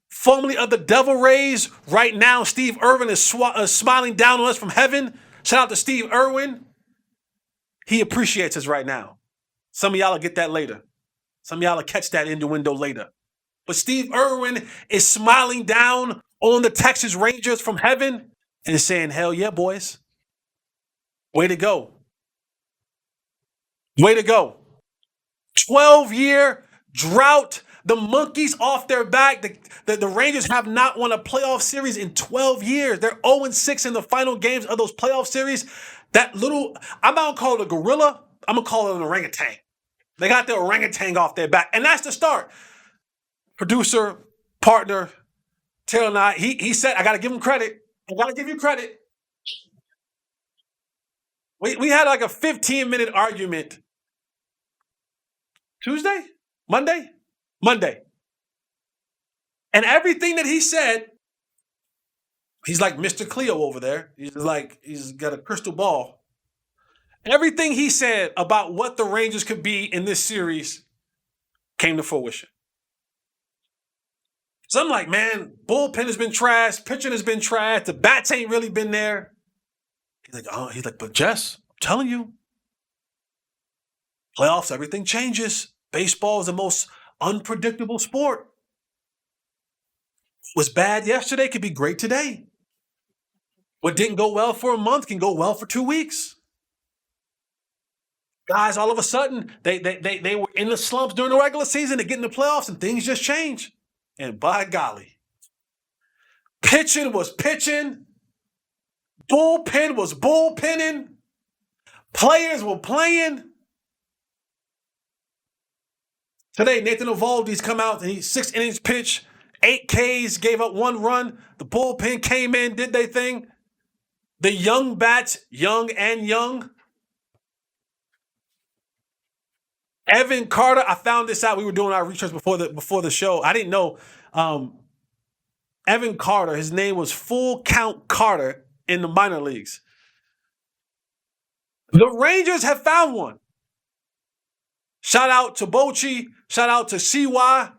formerly of the Devil Rays. Right now, Steve Irwin is smiling down on us from heaven. Shout out to Steve Irwin. He appreciates us right now. Some of y'all will get that later. Some of y'all will catch that innuendo later. But Steve Irwin is smiling down on the Texas Rangers from heaven and saying, hell yeah, boys. Way to go. Way to go. 12-year drought. The monkeys off their back. The Rangers have not won a playoff series in 12 years. They're 0-6 in the final games of those playoff series. That little, I'm not going to call it a gorilla. I'm going to call it an orangutan. They got the orangutan off their back. And that's the start. Producer, partner, Taylor and I, he said, I got to give him credit. I got to give you credit. We had like a 15-minute argument. Tuesday? Monday? Monday. And everything that he said, he's like Mr. Cleo over there. He's got a crystal ball. Everything he said about what the Rangers could be in this series came to fruition. So I'm like, man, bullpen has been trash, pitching has been trash, the bats ain't really been there. He's like, but Jess, I'm telling you, playoffs, everything changes. Baseball is the most unpredictable sport. What's bad yesterday could be great today. What didn't go well for a month can go well for 2 weeks. Guys, all of a sudden, they were in the slumps during the regular season. They get in the playoffs and things just change. And by golly, pitching was pitching. Bullpen was bullpenning. Players were playing. Today, Nathan Eovaldi's come out and he's 6 innings pitch, 8 Ks, gave up 1 run. The bullpen came in, did their thing. The young bats, young and young. Evan Carter, I found this out. We were doing our research before the show. I didn't know Evan Carter, his name was Full Count Carter in the minor leagues. The Rangers have found one. Shout out to Bochy. Shout out to CY.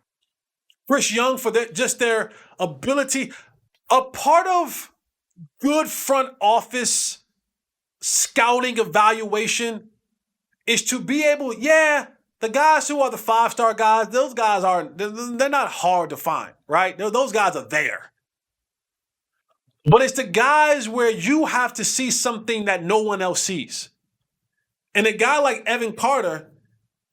Chris Young for their ability. A part of good front office scouting evaluation is to be able, the guys who are the 5-star guys, those guys they're not hard to find, right? Those guys are there. But it's the guys where you have to see something that no one else sees. And a guy like Evan Carter,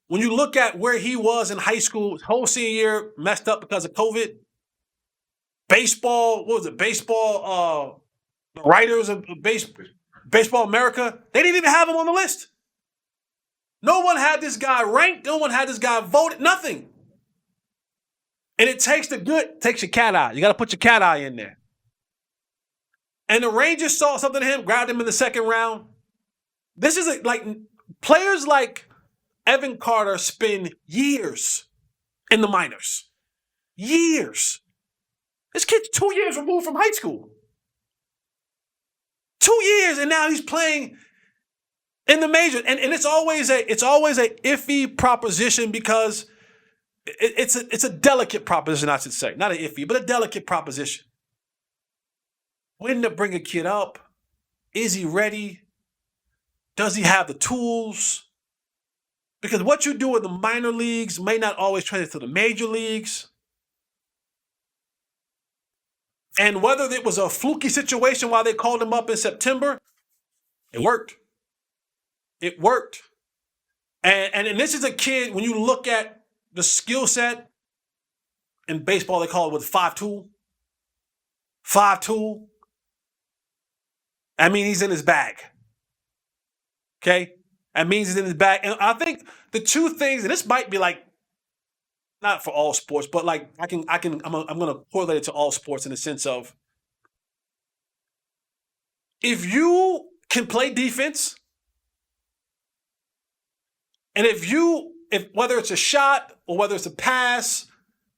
when you look at where he was in high school, his whole senior year messed up because of COVID. Baseball, what was it? Baseball, the writers of Baseball America, they didn't even have him on the list. No one had this guy ranked. No one had this guy voted. Nothing. And it takes your cat eye. You got to put your cat eye in there. And the Rangers saw something in him, grabbed him in the second round. This is like players like Evan Carter spend years in the minors. Years. This kid's 2 years removed from high school. 2 years, and now he's playing in the majors. And it's always a iffy proposition because it's a delicate proposition, I should say. Not an iffy, but a delicate proposition. When to bring a kid up? Is he ready? Does he have the tools? Because what you do in the minor leagues may not always translate to the major leagues. And whether it was a fluky situation while they called him up in September, it worked. It worked. And this is a kid, when you look at the skill set, in baseball they call it with 5 tool. 5 tool. I mean, he's in his bag. Okay? That means he's in his bag. And I think the two things, and this might be like, not for all sports, but like I'm gonna correlate it to all sports in the sense of, if you can play defense, and if whether it's a shot or whether it's a pass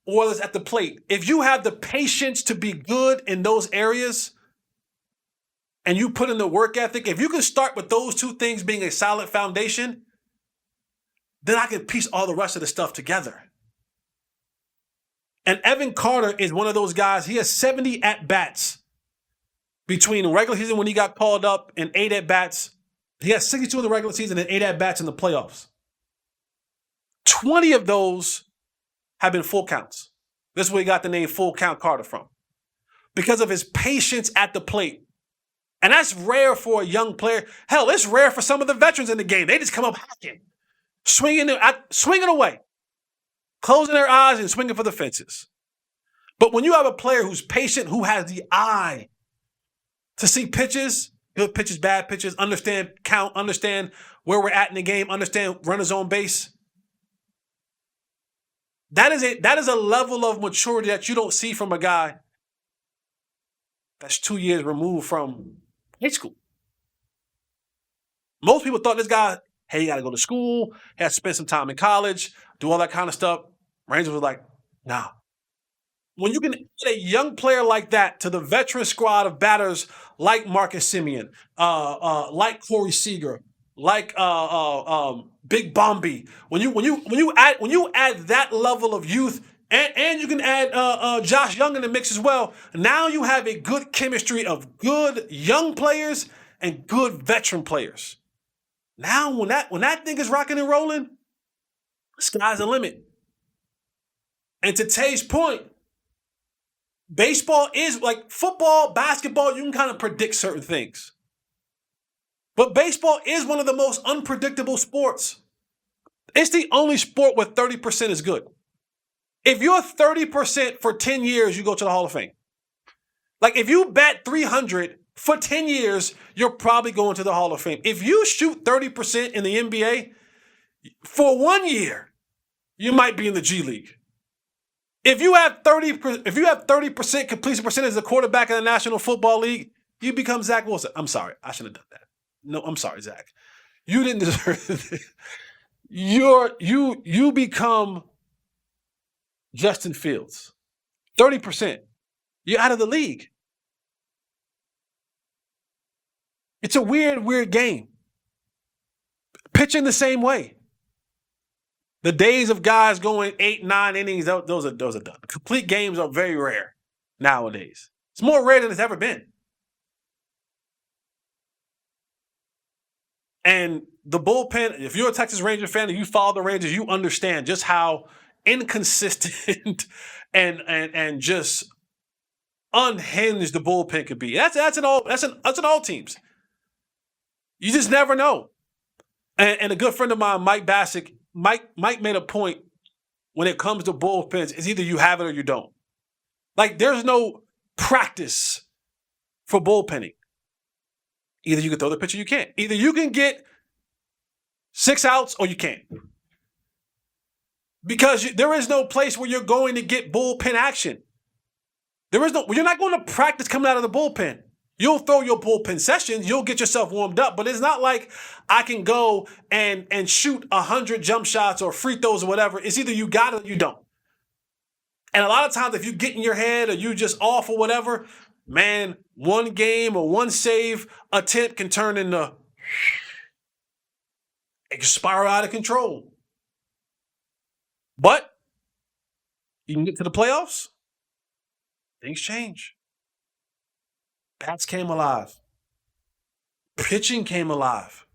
or whether it's at the plate, if you have the patience to be good in those areas and you put in the work ethic, if you can start with those two things being a solid foundation, then I can piece all the rest of the stuff together. And Evan Carter is one of those guys. He has 70 at-bats between the regular season when he got called up and 8 at-bats. He has 62 in the regular season and 8 at-bats in the playoffs. 20 of those have been full counts. This is where he got the name Full Count Carter from, because of his patience at the plate. And that's rare for a young player. Hell, it's rare for some of the veterans in the game. They just come up hacking, swinging away, closing their eyes and swinging for the fences. But when you have a player who's patient, who has the eye to see pitches, good pitches, bad pitches, understand count, understand where we're at in the game, understand runners on base, that is a level of maturity that you don't see from a guy that's 2 years removed from high school. Most people thought this guy, hey, he got to go to school, he has to spend some time in college, do all that kind of stuff. Rangers was like, nah. When you can add a young player like that to the veteran squad of batters like Marcus Semien, like Corey Seager, like Big Bombi, when you add that level of youth, and you can add Josh Young in the mix as well, now you have a good chemistry of good young players and good veteran players. Now when that thing is rocking and rolling, the sky's the limit. And to Tay's point, baseball is like football, basketball, you can kind of predict certain things. But baseball is one of the most unpredictable sports. It's the only sport where 30% is good. If you're 30% for 10 years, you go to the Hall of Fame. Like if you bat 300 for 10 years, you're probably going to the Hall of Fame. If you shoot 30% in the NBA for 1 year, you might be in the G League. If you have 30% completion percentage as a quarterback in the National Football League, you become Zach Wilson. I'm sorry, I shouldn't have done that. No, I'm sorry, Zach. You didn't deserve it. You become Justin Fields. 30%. You're out of the league. It's a weird game. Pitching the same way. The days of guys going 8, 9 innings, those are done. Complete games are very rare nowadays. It's more rare than it's ever been. And the bullpen, if you're a Texas Ranger fan and you follow the Rangers, you understand just how inconsistent and just unhinged the bullpen could be. That's in all teams. You just never know. And a good friend of mine, Mike made a point when it comes to bullpens. It's either you have it or you don't. Like there's no practice for bullpenning. Either you can throw the pitch or you can't. Either you can get 6 outs or you can't. Because there is no place where you're going to get bullpen action. You're not going to practice coming out of the bullpen. You'll throw your bullpen sessions, you'll get yourself warmed up, but it's not like I can go and shoot 100 jump shots or free throws or whatever. It's either you got it or you don't. And a lot of times if you get in your head or you just off or whatever, man, one game or one save attempt can turn into, it can spiral out of control. But you can get to the playoffs, things change. Bats came alive. Pitching came alive.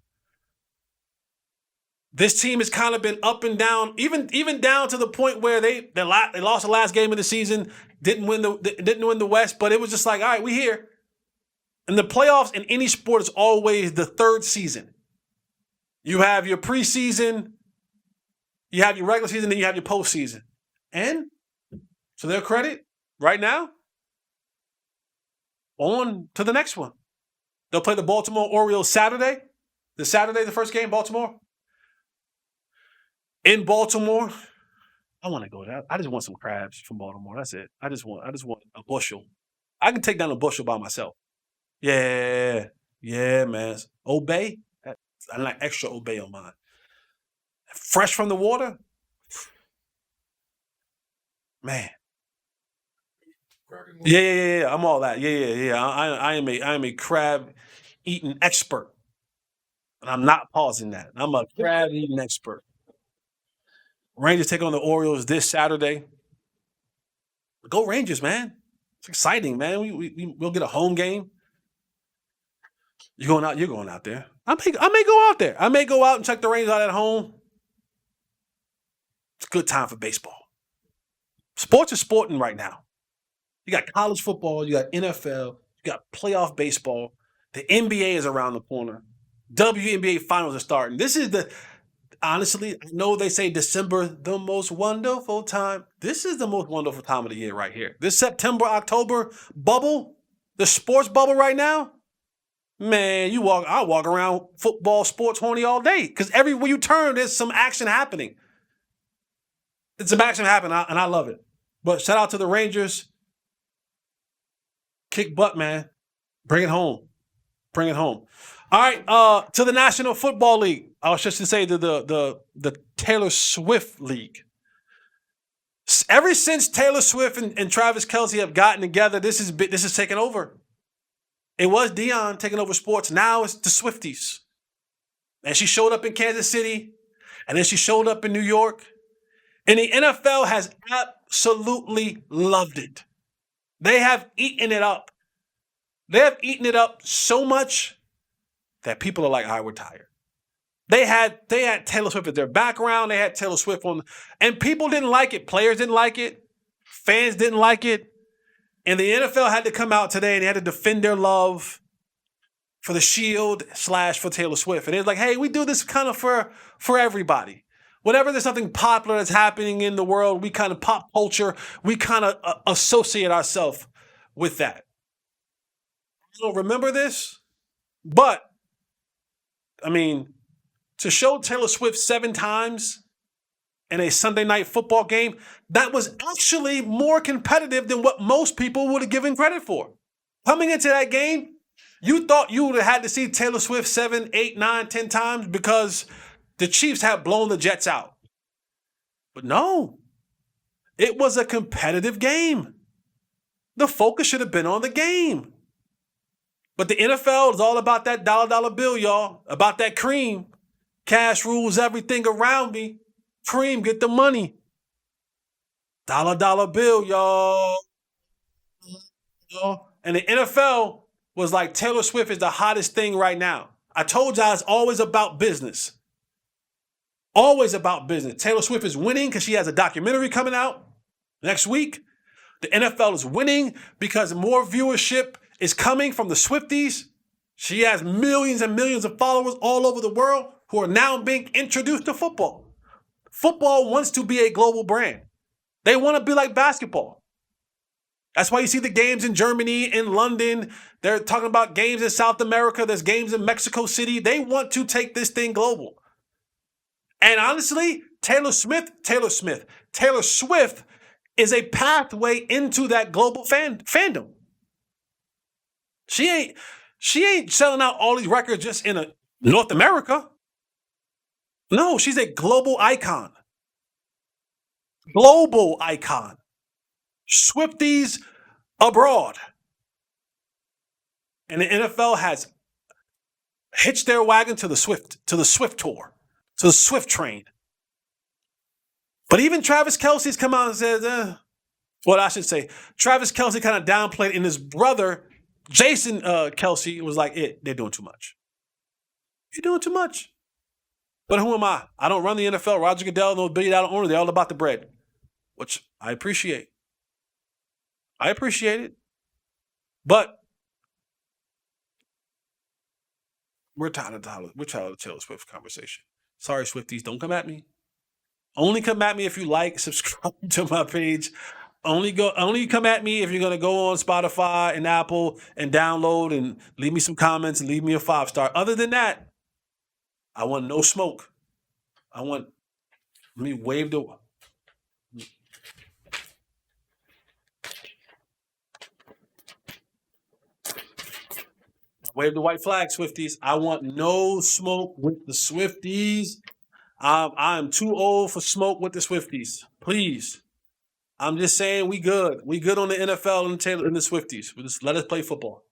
This team has kind of been up and down, even down to the point where they lost the last game of the season, didn't win the West, but it was just like, all right, we here. And the playoffs in any sport is always the third season. You have your preseason, you have your regular season, then you have your postseason. And to their credit, right now, on to the next one. They'll play the Baltimore Orioles Saturday. The first game, Baltimore. In Baltimore, I want to go there. I just want some crabs from Baltimore. That's it. I just want a bushel. I can take down a bushel by myself. Yeah, man. Old Bay. I like extra Old Bay on mine. Fresh from the water. Man. Yeah. I'm all that. Yeah. I am a crab eating expert. And I'm not pausing that. I'm a crab eating expert. Rangers take on the Orioles this Saturday. Go Rangers, man. It's exciting, man. We'll get a home game. You're going out there. I may go out there. I may go out and check the Rangers out at home. It's a good time for baseball. Sports is sporting right now. You got college football, you got NFL, you got playoff baseball. The NBA is around the corner. WNBA finals are starting. Honestly, I know they say December, the most wonderful time. This is the most wonderful time of the year right here. This September, October bubble, the sports bubble right now, man, I walk around football, sports horny all day because everywhere you turn, there's some action happening. It's some action happening, and I love it. But shout out to the Rangers. Kick butt, man. Bring it home. All right, to the National Football League. I was just to say the Taylor Swift League. Ever since Taylor Swift and Travis Kelce have gotten together, this is taken over. It was Deion taking over sports. Now it's the Swifties. And she showed up in Kansas City, and then she showed up in New York. And the NFL has absolutely loved it. They have eaten it up. They have eaten it up so much that people are like, all right, we're tired. They had Taylor Swift as their background. They had Taylor Swift on, and people didn't like it. Players didn't like it. Fans didn't like it. And the NFL had to come out today and they had to defend their love for the Shield / for Taylor Swift. And it's like, hey, we do this kind of for everybody. Whenever there's something popular that's happening in the world, we kind of pop culture, we kind of associate ourselves with that. I don't remember this, but I mean, to show Taylor Swift 7 times in a Sunday night football game, that was actually more competitive than what most people would have given credit for. Coming into that game, you thought you would have had to see Taylor Swift 7, 8, 9, 10 times because the Chiefs had blown the Jets out. But no, it was a competitive game. The focus should have been on the game. But the NFL is all about that dollar bill, y'all, about that cream. Cash rules everything around me. Cream, get the money. Dollar bill, y'all. And the NFL was like, Taylor Swift is the hottest thing right now. I told y'all it's always about business. Always about business. Taylor Swift is winning because she has a documentary coming out next week. The NFL is winning because more viewership is coming from the Swifties. She has millions and millions of followers all over the world who are now being introduced to football. Football wants to be a global brand. They want to be like basketball. That's why you see the games in Germany, in London. They're talking about games in South America. There's games in Mexico City. They want to take this thing global. And honestly, Taylor Swift is a pathway into that global fandom. She ain't selling out all these records just in North America. No, she's a global icon. Global icon. Swifties abroad. And the NFL has hitched their wagon to the Swift tour, to the Swift train. But even Travis Kelce's come out and said, Travis Kelce kind of downplayed, and his brother, Jason Kelce, was like, they're doing too much. You're doing too much. But who am I? I don't run the NFL. Roger Goodell, no billion-dollar owner. They're all about the bread, which I appreciate. I appreciate it. But we're tired of the Taylor Swift conversation. Sorry, Swifties, don't come at me. Only come at me if you like, subscribe to my page. Only come at me if you're gonna go on Spotify and Apple and download and leave me some comments and leave me a 5-star. Other than that, I want no smoke. Let me wave the white flag, Swifties. I want no smoke with the Swifties. I'm too old for smoke with the Swifties. Please. I'm just saying we good. We good on the NFL and the Swifties. Just let us play football.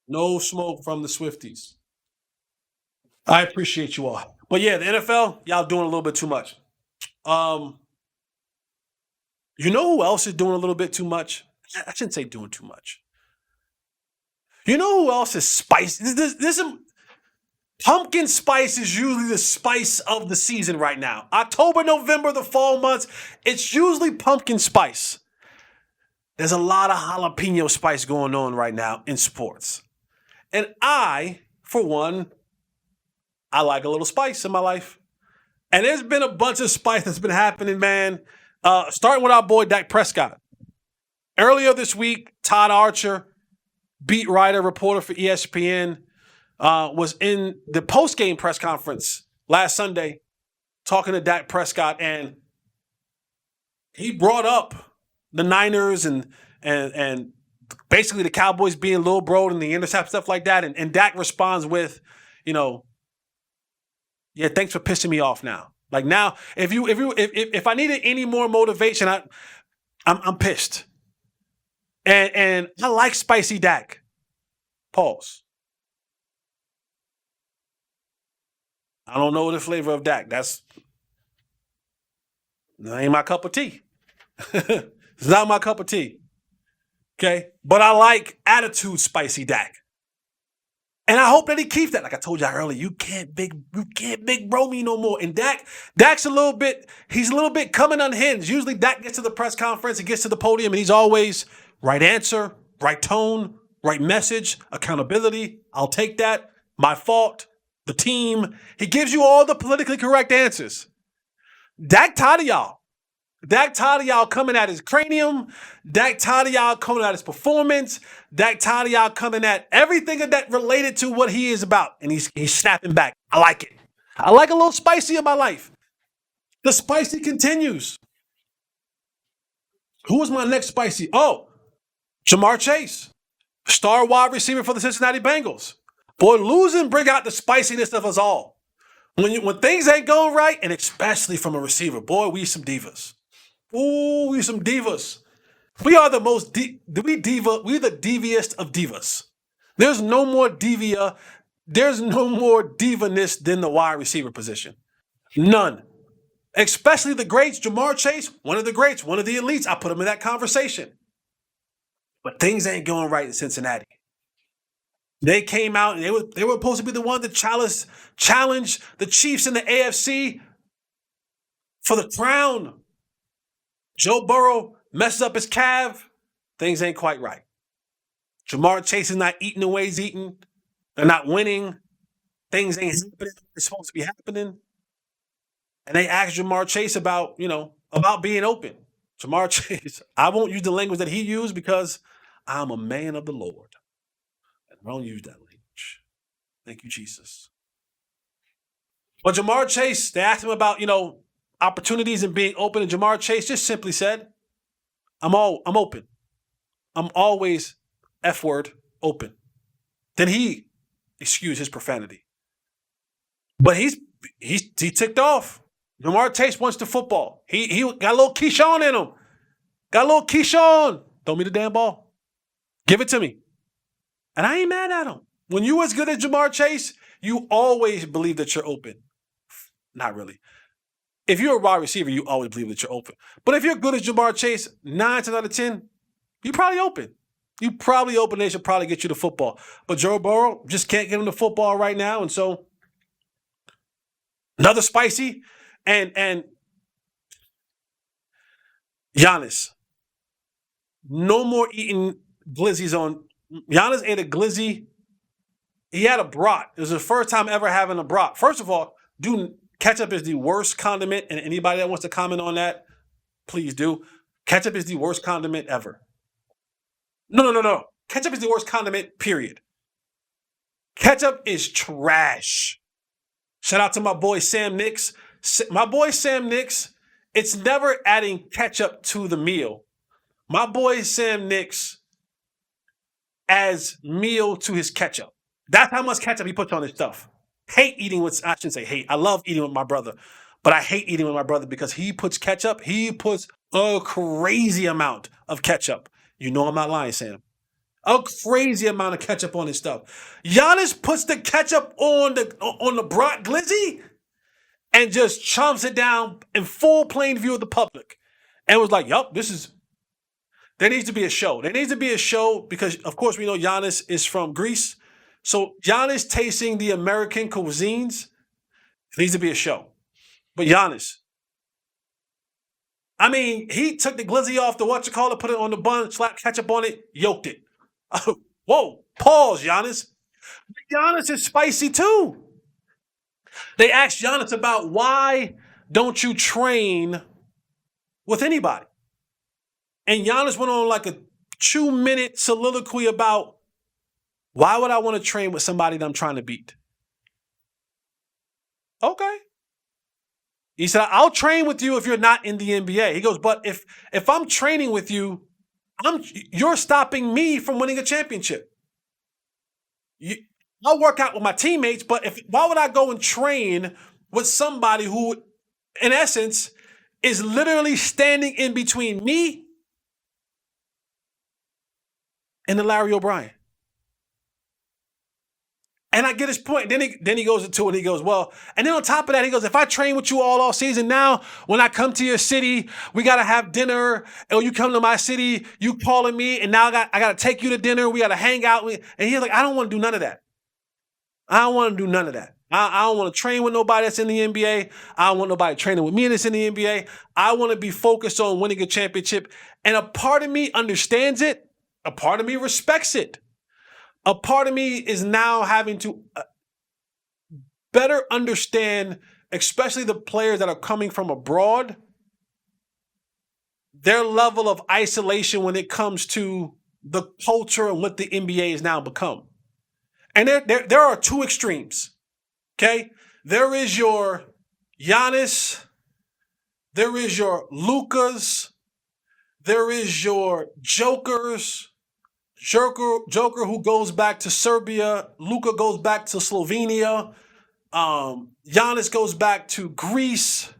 No smoke from the Swifties. I appreciate you all. But yeah, the NFL, y'all doing a little bit too much. You know who else is doing a little bit too much? I shouldn't say doing too much. You know who else is spicy? Pumpkin spice is usually the spice of the season right now. October, November, the fall months, it's usually pumpkin spice. There's a lot of jalapeno spice going on right now in sports. And I, for one, I like a little spice in my life. And there's been a bunch of spice that's been happening, man. Starting with our boy Dak Prescott. Earlier this week, Todd Archer, beat writer, reporter for ESPN, was in the post-game press conference last Sunday talking to Dak Prescott, and he brought up the Niners and basically the Cowboys being little bro and the intercept stuff like that. And Dak responds with, yeah, thanks for pissing me off now. Like now, if I needed any more motivation, I'm pissed. And I like spicy Dak. Pause. I don't know the flavor of Dak. That ain't my cup of tea. It's not my cup of tea. Okay? But I like attitude spicy Dak. And I hope that he keeps that. Like I told y'all earlier, you can't big bro me no more. And Dak's he's a little bit coming unhinged. Usually Dak gets to the press conference, he gets to the podium, and he's always right answer, right tone, right message, accountability. I'll take that. My fault. The team. He gives you all the politically correct answers. Dak tired of y'all. Dak tired of y'all coming at his cranium. Dak tired of y'all coming at his performance. Dak tired of y'all coming at everything that related to what he is about. And he's snapping back. I like it. I like a little spicy in my life. The spicy continues. Who was my next spicy? Oh, Jamar Chase, star wide receiver for the Cincinnati Bengals. Boy, losing bring out the spiciness of us all. When things ain't going right, and especially from a receiver, boy, we some divas. Ooh, we some divas. We are the most we're the deviest of divas. There's no more divaness than the wide receiver position. None. Especially the greats, Jamar Chase, one of the greats, one of the elites. I put him in that conversation. But things ain't going right in Cincinnati. They came out and they were supposed to be the one to challenge the Chiefs in the AFC for the crown. Joe Burrow messes up his calf. Things ain't quite right. Jamar Chase is not eating the way he's eating. They're not winning. Things ain't happening. It's supposed to be happening. And they asked Jamar Chase about being open. Jamar Chase, I won't use the language that he used because I'm a man of the Lord. And I don't use that language. Thank you, Jesus. But Jamar Chase, they asked him about, opportunities and being open, and Jamar Chase just simply said, I'm open. I'm always F-word open. Then he excused his profanity. But he ticked off. Jamar Chase wants the football. He got a little Keyshawn in him. Got a little Keyshawn. Throw me the damn ball. Give it to me. And I ain't mad at him. When you as good as Jamar Chase, you always believe that you're open. Not really. If you're a wide receiver, you always believe that you're open. But if you're good as Jamar Chase, 9 times out of 10, you're probably open. They should probably get you the football. But Joe Burrow just can't get him the football right now. And so Another spicy, and Giannis. No more eating glizzies on. Giannis ate a glizzy. He had a brat. It was the first time ever having a brat. First of all, ketchup is the worst condiment, and anybody that wants to comment on that, please do. Ketchup is the worst condiment ever. No. Ketchup is the worst condiment, period. Ketchup is trash. Shout out to my boy Sam Nicks. My boy Sam Nicks, it's never adding ketchup to the meal. My boy Sam Nicks adds meal to his ketchup. That's how much ketchup he puts on his stuff. Hate eating with, I shouldn't say hate. I love eating with my brother, but I hate eating with my brother because he puts a crazy amount of ketchup. You know I'm not lying, Sam. A crazy amount of ketchup on his stuff. Giannis puts the ketchup on the brat glizzy and just chomps it down in full plain view of the public. And was like, yup, there needs to be a show. There needs to be a show because, of course, we know Giannis is from Greece. So Giannis tasting the American cuisines, it needs to be a show. But Giannis, I mean, he took the glizzy off the put it on the bun, slapped ketchup on it, yoked it. Whoa, pause, Giannis. Giannis is spicy too. They asked Giannis about why don't you train with anybody? And Giannis went on like a 2-minute soliloquy about why would I want to train with somebody that I'm trying to beat? Okay. He said, I'll train with you if you're not in the NBA. He goes, but if I'm training with you, you're stopping me from winning a championship. I'll work out with my teammates, but why would I go and train with somebody who, in essence, is literally standing in between me and the Larry O'Brien? And I get his point. Then he goes into it and he goes, well, and then on top of that, he goes, if I train with you all season now, when I come to your city, we got to have dinner. Or you come to my city, you calling me, and now I got to take you to dinner. We got to hang out. And he's like, I don't want to do none of that. I don't want to do none of that. I don't want to train with nobody that's in the NBA. I don't want nobody training with me that's in the NBA. I want to be focused on winning a championship. And a part of me understands it. A part of me respects it. A part of me is now having to better understand, especially the players that are coming from abroad, their level of isolation when it comes to the culture and what the NBA has now become. And there are two extremes, okay? There is your Giannis, there is your Lukas, there is your Jokers, Joker who goes back to Serbia, Luka goes back to Slovenia, Giannis goes back to Greece.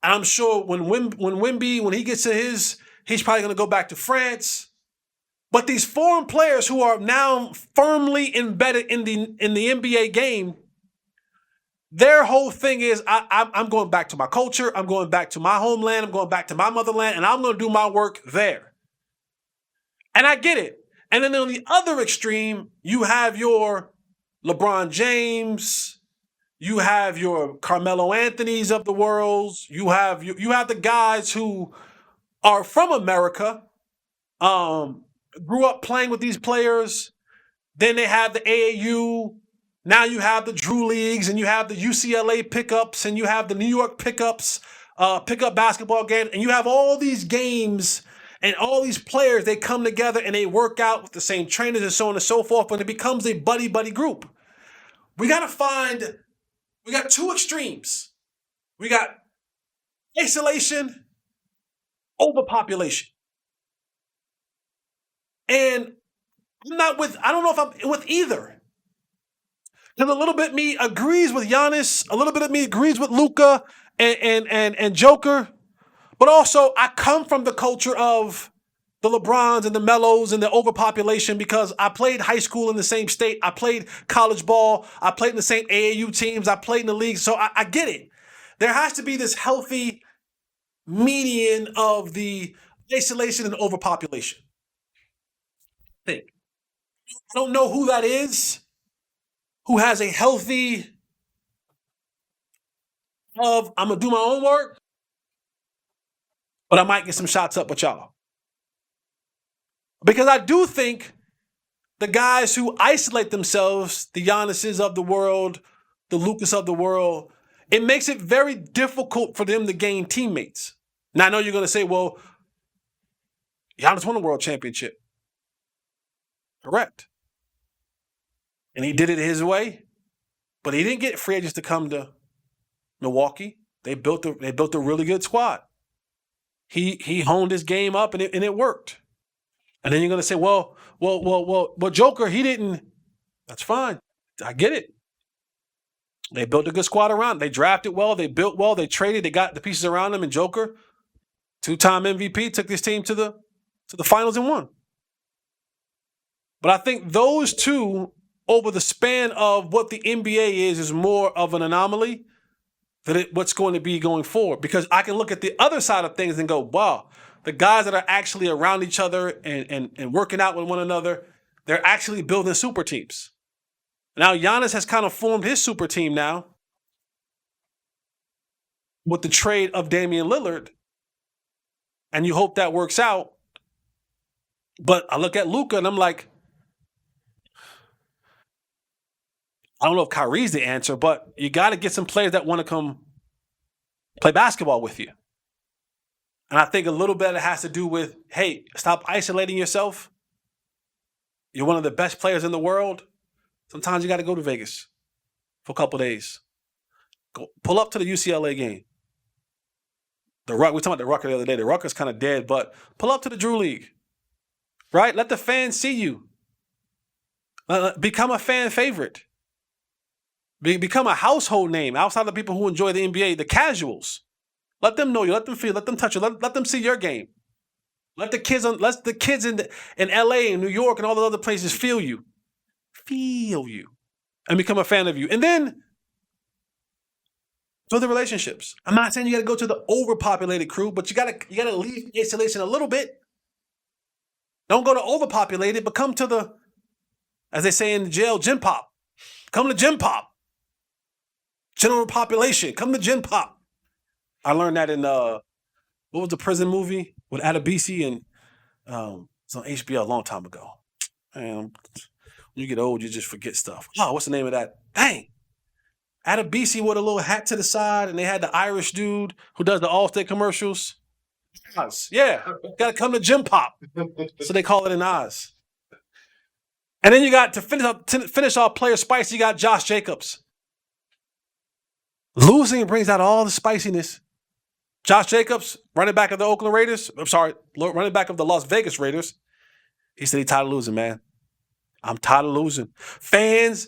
And I'm sure when Wemby, when he gets to he's probably going to go back to France. But these foreign players who are now firmly embedded in the NBA game, their whole thing is I'm going back to my culture, I'm going back to my homeland, I'm going back to my motherland, and I'm going to do my work there. And I get it. And then on the other extreme, you have your LeBron James, you have your Carmelo Anthonys of the world, you have the guys who are from America, grew up playing with these players. Then they have the AAU. Now you have the Drew Leagues, and you have the UCLA pickups, and you have the New York pickups, pickup basketball games, and you have all these games. And all these players, they come together and they work out with the same trainers and so on and so forth, but it becomes a buddy-buddy group. We got two extremes. We got isolation, overpopulation. And I don't know if I'm with either. Because a little bit of me agrees with Giannis, a little bit of me agrees with Luka and Joker. But also, I come from the culture of the LeBrons and the Melos and the overpopulation because I played high school in the same state. I played college ball. I played in the same AAU teams. I played in the league. So I get it. There has to be this healthy median of the isolation and overpopulation. I don't know who that is, who has a healthy of I'm gonna do my own work, but I might get some shots up with y'all. Because I do think the guys who isolate themselves, the Giannis's of the world, the Lucas of the world, it makes it very difficult for them to gain teammates. Now I know you're gonna say, well, Giannis won a world championship. Correct. And he did it his way, but he didn't get free agents to come to Milwaukee. They built a really good squad. He honed his game up and it worked. And then you're gonna say, well, Joker, he didn't. That's fine. I get it. They built a good squad around him. They drafted well, they built well, they traded, they got the pieces around him, and Joker, 2-time MVP, took this team to the finals and won. But I think those two, over the span of what the NBA is more of an anomaly than what's going to be going forward. Because I can look at the other side of things and go, wow, the guys that are actually around each other and working out with one another, they're actually building super teams. Now, Giannis has kind of formed his super team now with the trade of Damian Lillard, and you hope that works out. But I look at Luka and I'm like, I don't know if Kyrie's the answer, but you got to get some players that want to come play basketball with you. And I think a little bit it has to do with, hey, stop isolating yourself. You're one of the best players in the world. Sometimes you got to go to Vegas for a couple days. Go pull up to the UCLA game. We were talking about the Rucker the other day. The Rucker's kind of dead, but pull up to the Drew League. Right? Let the fans see you. Become a fan favorite. Become a household name outside of the people who enjoy the NBA, the casuals. Let them know you. Let them feel. Let them touch you. Let them see your game. Let the kids in LA and New York and all the other places feel you. Feel you. And become a fan of you. And then build the relationships. I'm not saying you got to go to the overpopulated crew, but you got to leave isolation a little bit. Don't go to overpopulated, but come to the, as they say in jail, gym pop. Come to gym pop. General population. Come to gym pop. I learned that in what was the prison movie with Adebisi and it's on HBO a long time ago. And when you get old, you just forget stuff. Oh, what's the name of that? Dang. Adebisi with a little hat to the side, and they had the Irish dude who does the Allstate commercials. Oz. Yeah, gotta come to gym pop. So they call it an Oz. And then you got to finish off player spice, you got Josh Jacobs. Losing brings out all the spiciness. Josh Jacobs, running back of the Oakland Raiders. I'm sorry, running back of the Las Vegas Raiders. He said he's tired of losing, man. I'm tired of losing. Fans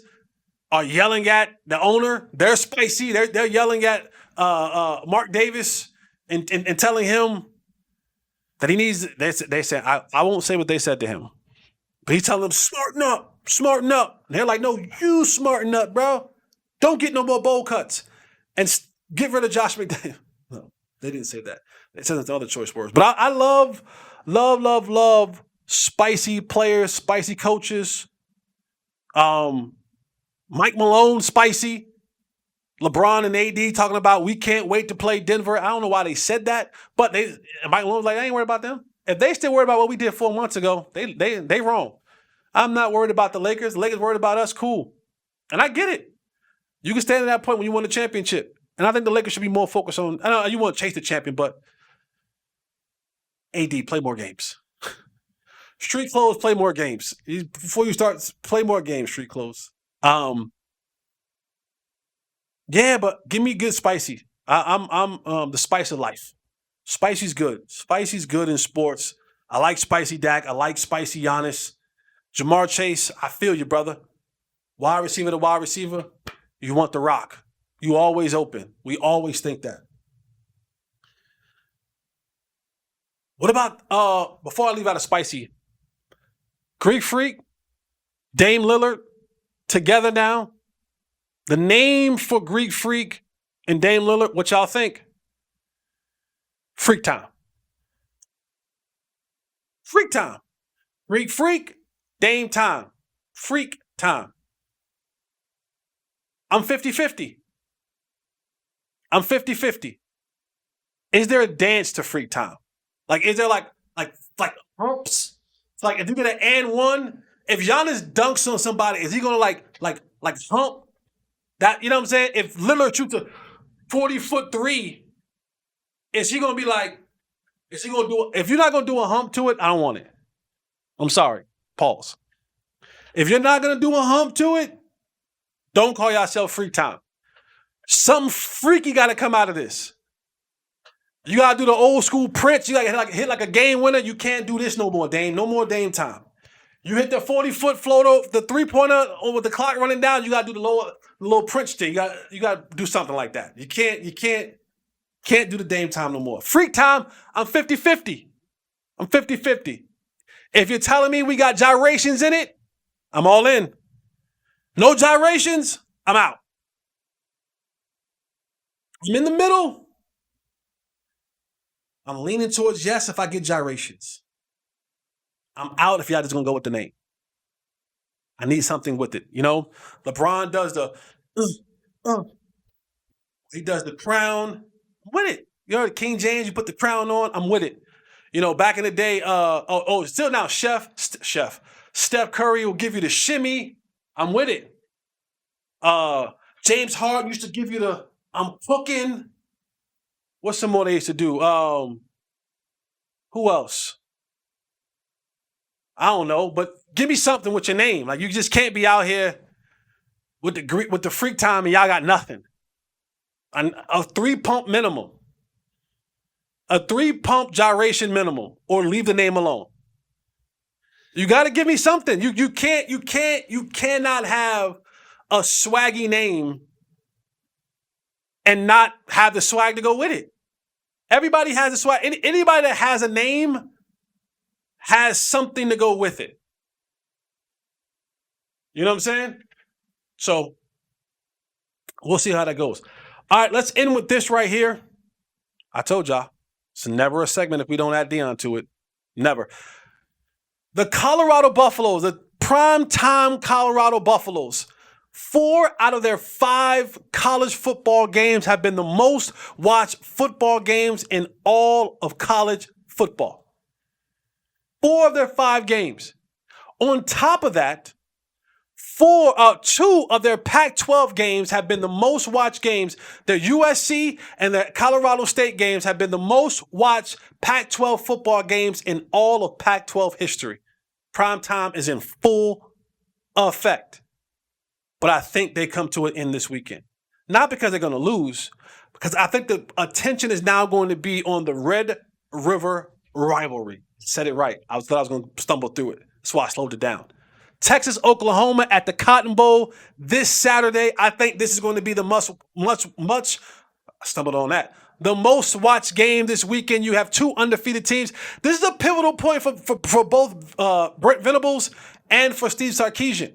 are yelling at the owner. They're spicy. They're yelling at Mark Davis and telling him that he needs. They said I won't say what they said to him, but he's telling them smarten up. And they're like, no, you smarten up, bro. Don't get no more bowl cuts and get rid of Josh McDaniels. No, they didn't say that. They said the other choice words. But I love spicy players, spicy coaches. Mike Malone, spicy. LeBron and AD talking about we can't wait to play Denver. I don't know why they said that, but Mike Malone's like, I ain't worried about them. If they still worried about what we did 4 months ago, they wrong. I'm not worried about the Lakers. The Lakers worried about us. Cool. And I get it. You can stand at that point when you won the championship. And I think the Lakers should be more focused on, I know you want to chase the champion, but AD, play more games. Street clothes, play more games. Before you start, play more games, street clothes. Yeah, but give me good spicy. I'm the spice of life. Spicy's good. Spicy's good in sports. I like spicy Dak. I like spicy Giannis. Jamar Chase, I feel you, brother. Wide receiver to wide receiver, you want the rock. You always open. We always think that. What about, before I leave out of spicy, Greek Freak, Dame Lillard, together now? The name for Greek Freak and Dame Lillard, what y'all think? Freak time. Freak time. Greek Freak, Dame time. Freak time. I'm 50-50. I'm 50-50. Is there a dance to freak time? Like, is there like humps? It's like if you get an and one, if Giannis dunks on somebody, is he gonna like hump that? You know what I'm saying? If Lillard shoots a 40-foot three, is he gonna be like? Is he gonna do? If you're not gonna do a hump to it, I don't want it. I'm sorry. Pause. If you're not gonna do a hump to it, don't call yourself freak time. Something freaky got to come out of this. You got to do the old school Prince. You got to hit like a game winner. You can't do this no more, Dame. No more Dame time. You hit the 40-foot floater, the three-pointer with the clock running down. You got to do the little Prince thing. You got to do something like that. You can't do the Dame time no more. Freak time, I'm 50-50. I'm 50-50. If you're telling me we got gyrations in it, I'm all in. No gyrations, I'm out. I'm in the middle. I'm leaning towards yes if I get gyrations. I'm out if y'all just gonna go with the name. I need something with it. You know, LeBron does the he does the crown. I'm with it. You know, King James, you put the crown on, I'm with it. You know, back in the day, still now, Steph Curry will give you the shimmy. I'm with it. James Harden used to give you the I'm cooking. What's some more they used to do? Who else? I don't know, but give me something with your name. Like you just can't be out here with the freak time and y'all got nothing. A 3-pump minimum. A 3-pump gyration minimum, or leave the name alone. You got to give me something. You cannot have a swaggy name and not have the swag to go with it. Everybody has a swag. Anybody that has a name has something to go with it. You know what I'm saying? So we'll see how that goes. All right, let's end with this right here. I told y'all, it's never a segment if we don't add Deion to it. Never. The Colorado Buffaloes, the primetime Colorado Buffaloes, 4 out of their 5 college football games have been the most watched football games in all of college football. 4 of their 5 games. On top of that, 2 of their Pac-12 games have been the most watched games. The USC and the Colorado State games have been the most watched Pac-12 football games in all of Pac-12 history. Prime time is in full effect. But I think they come to an end this weekend. Not because they're going to lose, because I think the attention is now going to be on the Red River rivalry. Said it right. I thought I was going to stumble through it. That's why I slowed it down. Texas, Oklahoma at the Cotton Bowl this Saturday. I think this is going to be the I stumbled on that. The most watched game this weekend. You have 2 undefeated teams. This is a pivotal point for both Brent Venables and for Steve Sarkisian.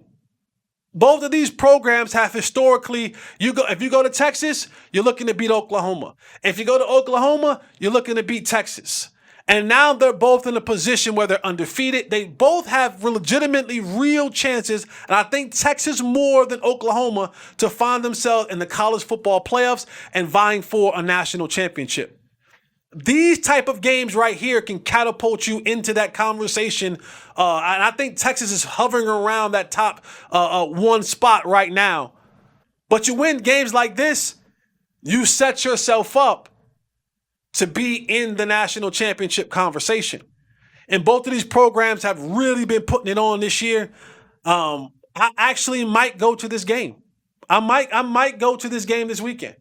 Both of these programs have historically, if you go to Texas, you're looking to beat Oklahoma. If you go to Oklahoma, you're looking to beat Texas. And now they're both in a position where they're undefeated. They both have legitimately real chances, and I think Texas more than Oklahoma, to find themselves in the college football playoffs and vying for a national championship. These type of games right here can catapult you into that conversation. And I think Texas is hovering around that top 1 spot right now. But you win games like this, you set yourself up to be in the national championship conversation. And both of these programs have really been putting it on this year. I actually might go to this game. I might go to this game this weekend.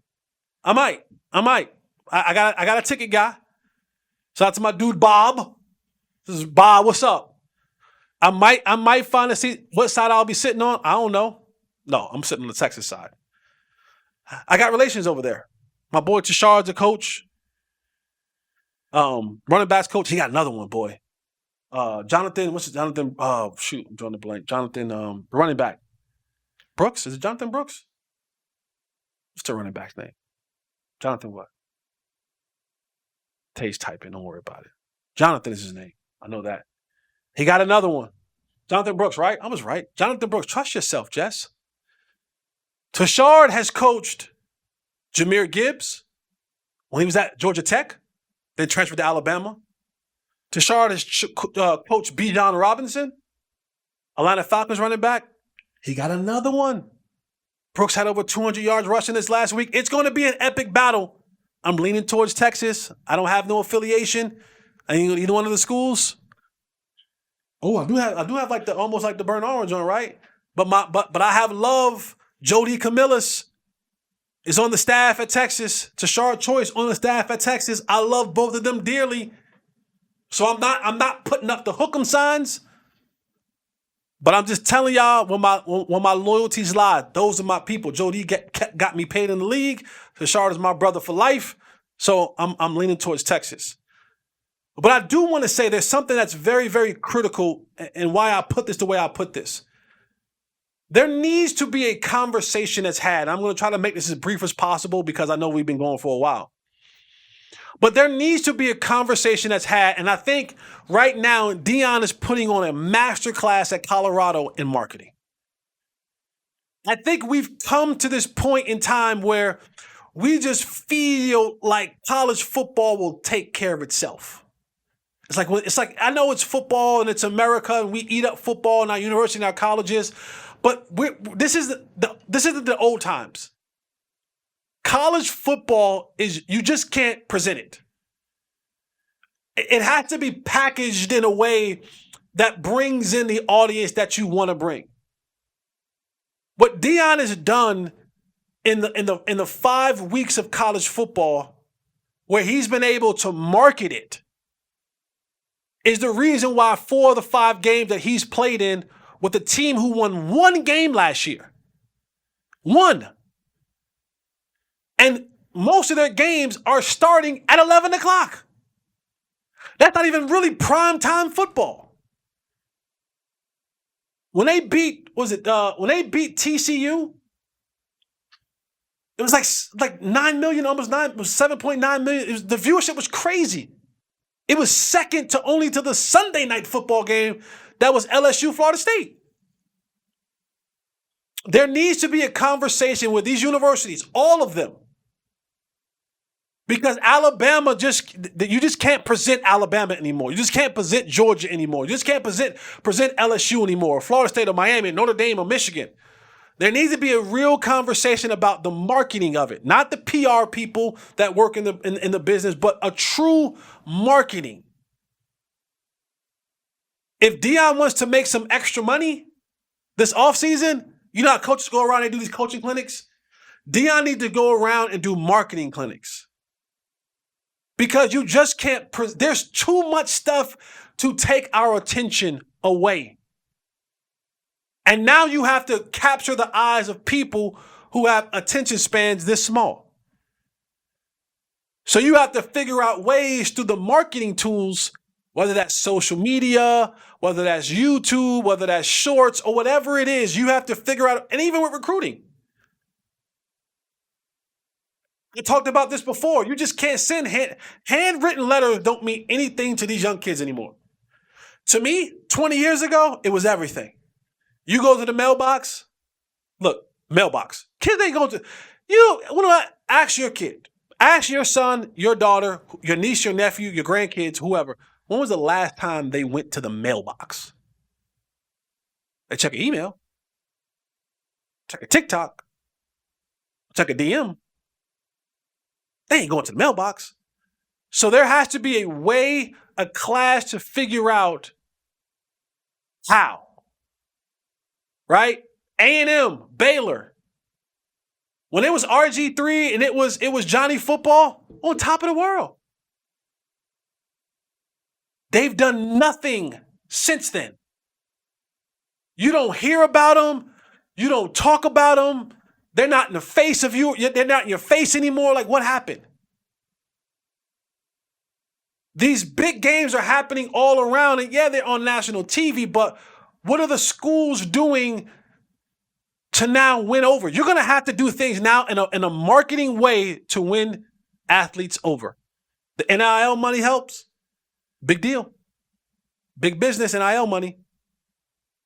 I might. I got a ticket guy. Shout out to my dude Bob. This is Bob. What's up? I might find a seat. What side I'll be sitting on? I don't know. No, I'm sitting on the Texas side. I got relations over there. My boy Tashard's a coach. Running backs coach. He got another one, boy. Jonathan. What's it? Jonathan? I'm drawing a blank. Jonathan. Running back. Brooks. Is it Jonathan Brooks? What's the running back's name? Jonathan what? Tay's typing. Don't worry about it. Jonathan is his name. I know that. He got another one. Jonathan Brooks, right? I was right. Jonathan Brooks. Trust yourself, Jess. Tashard has coached Jahmyr Gibbs, when he was at Georgia Tech, then transferred to Alabama. Tashard is coach Bijan Robinson, Atlanta Falcons running back. He got another one. Brooks had over 200 yards rushing this last week. It's going to be an epic battle. I'm leaning towards Texas. I don't have no affiliation. Either one of the schools. Oh, I do have like almost like the burnt orange on, right? But I have love. Jody Camillus is on the staff at Texas. Tashard Choice on the staff at Texas. I love both of them dearly. So I'm not putting up the hook'em signs. But I'm just telling y'all when my loyalties lie. Those are my people. Jody got me paid in the league. Tashard is my brother for life. So I'm leaning towards Texas. But I do want to say there's something that's very, very critical and why I put this the way I put this. There needs to be a conversation that's had. I'm going to try to make this as brief as possible because I know we've been going for a while. But there needs to be a conversation that's had. And I think right now, Deion is putting on a masterclass at Colorado in marketing. I think we've come to this point in time where we just feel like college football will take care of itself. It's like I know it's football and it's America and we eat up football in our university and our colleges, but this isn't the old times. College football is you just can't present it. It has to be packaged in a way that brings in the audience that you want to bring. What Deion has done in the 5 weeks of college football, where he's been able to market it, is the reason why 4 of the 5 games that he's played in with a team who won 1 game last year. 1. And most of their games are starting at 11 o'clock. That's not even really prime time football. When they beat TCU, it was like 9 million, almost 9, it was 7.9 million. The viewership was crazy. It was second only to the Sunday night football game that was LSU Florida State. There needs to be a conversation with these universities, all of them. Because Alabama you just can't present Alabama anymore. You just can't present Georgia anymore. You just can't present LSU anymore, Florida State or Miami, Notre Dame or Michigan. There needs to be a real conversation about the marketing of it, not the PR people that work in the business, but a true marketing. If Deion wants to make some extra money this offseason, you know how coaches go around and do these coaching clinics? Deion needs to go around and do marketing clinics. Because you just can't, there's too much stuff to take our attention away. And now you have to capture the eyes of people who have attention spans this small. So you have to figure out ways through the marketing tools, whether that's social media, whether that's YouTube, whether that's shorts or whatever it is, you have to figure out, and even with recruiting. I talked about this before. You just can't send handwritten letters don't mean anything to these young kids anymore. To me, 20 years ago, it was everything. You go to the mailbox. Look, mailbox. Kids ain't going to. Ask your kid. Ask your son, your daughter, your niece, your nephew, your grandkids, whoever. When was the last time they went to the mailbox? They check an email. Check a TikTok. Check a DM. They ain't going to the mailbox. So there has to be a way, a class to figure out how. Right? A&M, Baylor. When it was RG3 and it was Johnny Football, on top of the world. They've done nothing since then. You don't hear about them. You don't talk about them. They're not in the face of you. They're not in your face anymore. Like, what happened? These big games are happening all around. And yeah, they're on national TV, but what are the schools doing to now win over? You're going to have to do things now in a marketing way to win athletes over. The NIL money helps. Big deal. Big business, NIL money.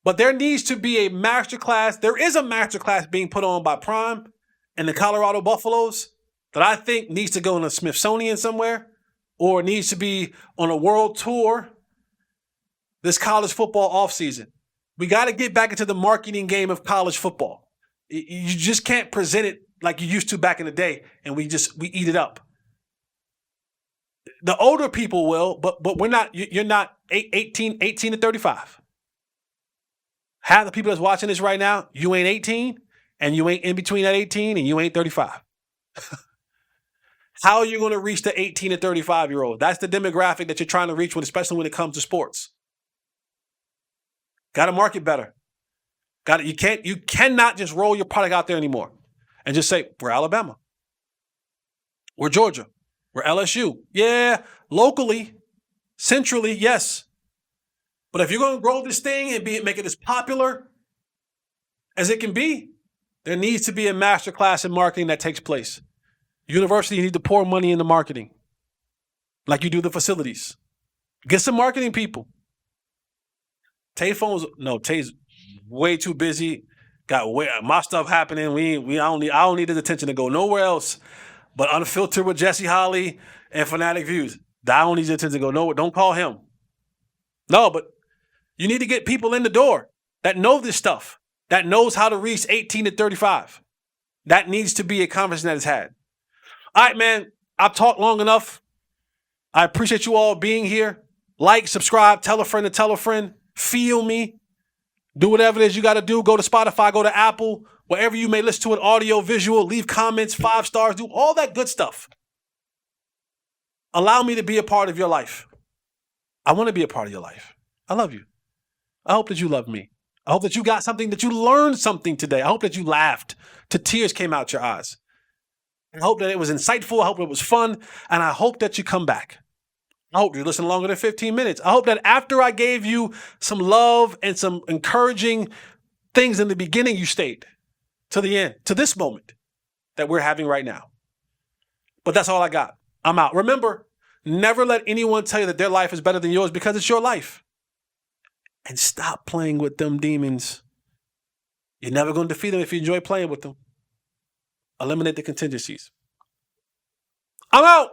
But there needs to be a masterclass. There is a masterclass being put on by Prime and the Colorado Buffaloes. that I think needs to go in a Smithsonian somewhere or needs to be on a world tour this college football offseason. We got to get back into the marketing game of college football. You just can't present it like you used to back in the day, and we eat it up. The older people will, but we're not. You're not 18 to 35. Half the people that's watching this right now, you ain't 18, and you ain't in between that 18, and you ain't 35. How are you going to reach the 18 to 35-year-old? That's the demographic that you're trying to reach with, especially when it comes to sports. Got to market better. You cannot just roll your product out there anymore and just say, we're Alabama. We're Georgia. We're LSU. Yeah, locally, centrally, yes. But if you're going to grow this thing and make it as popular as it can be, there needs to be a masterclass in marketing that takes place. Universities need to pour money into marketing like you do the facilities. Get some marketing people. Tay's way too busy. Got my stuff happening. I don't need his attention to go nowhere else but Unfiltered with Jesse Holley and Fanatic Views. I don't need his attention to go nowhere. Don't call him. No, but you need to get people in the door that know this stuff, that knows how to reach 18 to 35. That needs to be a conversation that is had. All right, man. I've talked long enough. I appreciate you all being here. Like, subscribe, tell a friend to tell a friend. Feel me. Do whatever it is you got to do. Go to Spotify, go to Apple, wherever you may listen to it, audio, visual, leave comments, 5 stars, do all that good stuff. Allow me to be a part of your life. I want to be a part of your life. I love you. I hope that you love me. I hope that you got something, that you learned something today. I hope that you laughed till tears came out your eyes. I hope that it was insightful. I hope it was fun. And I hope that you come back. I hope you listen longer than 15 minutes. I hope that after I gave you some love and some encouraging things in the beginning, you stayed to the end, to this moment that we're having right now. But that's all I got. I'm out. Remember, never let anyone tell you that their life is better than yours, because it's your life. And stop playing with them demons. You're never going to defeat them if you enjoy playing with them. Eliminate the contingencies. I'm out.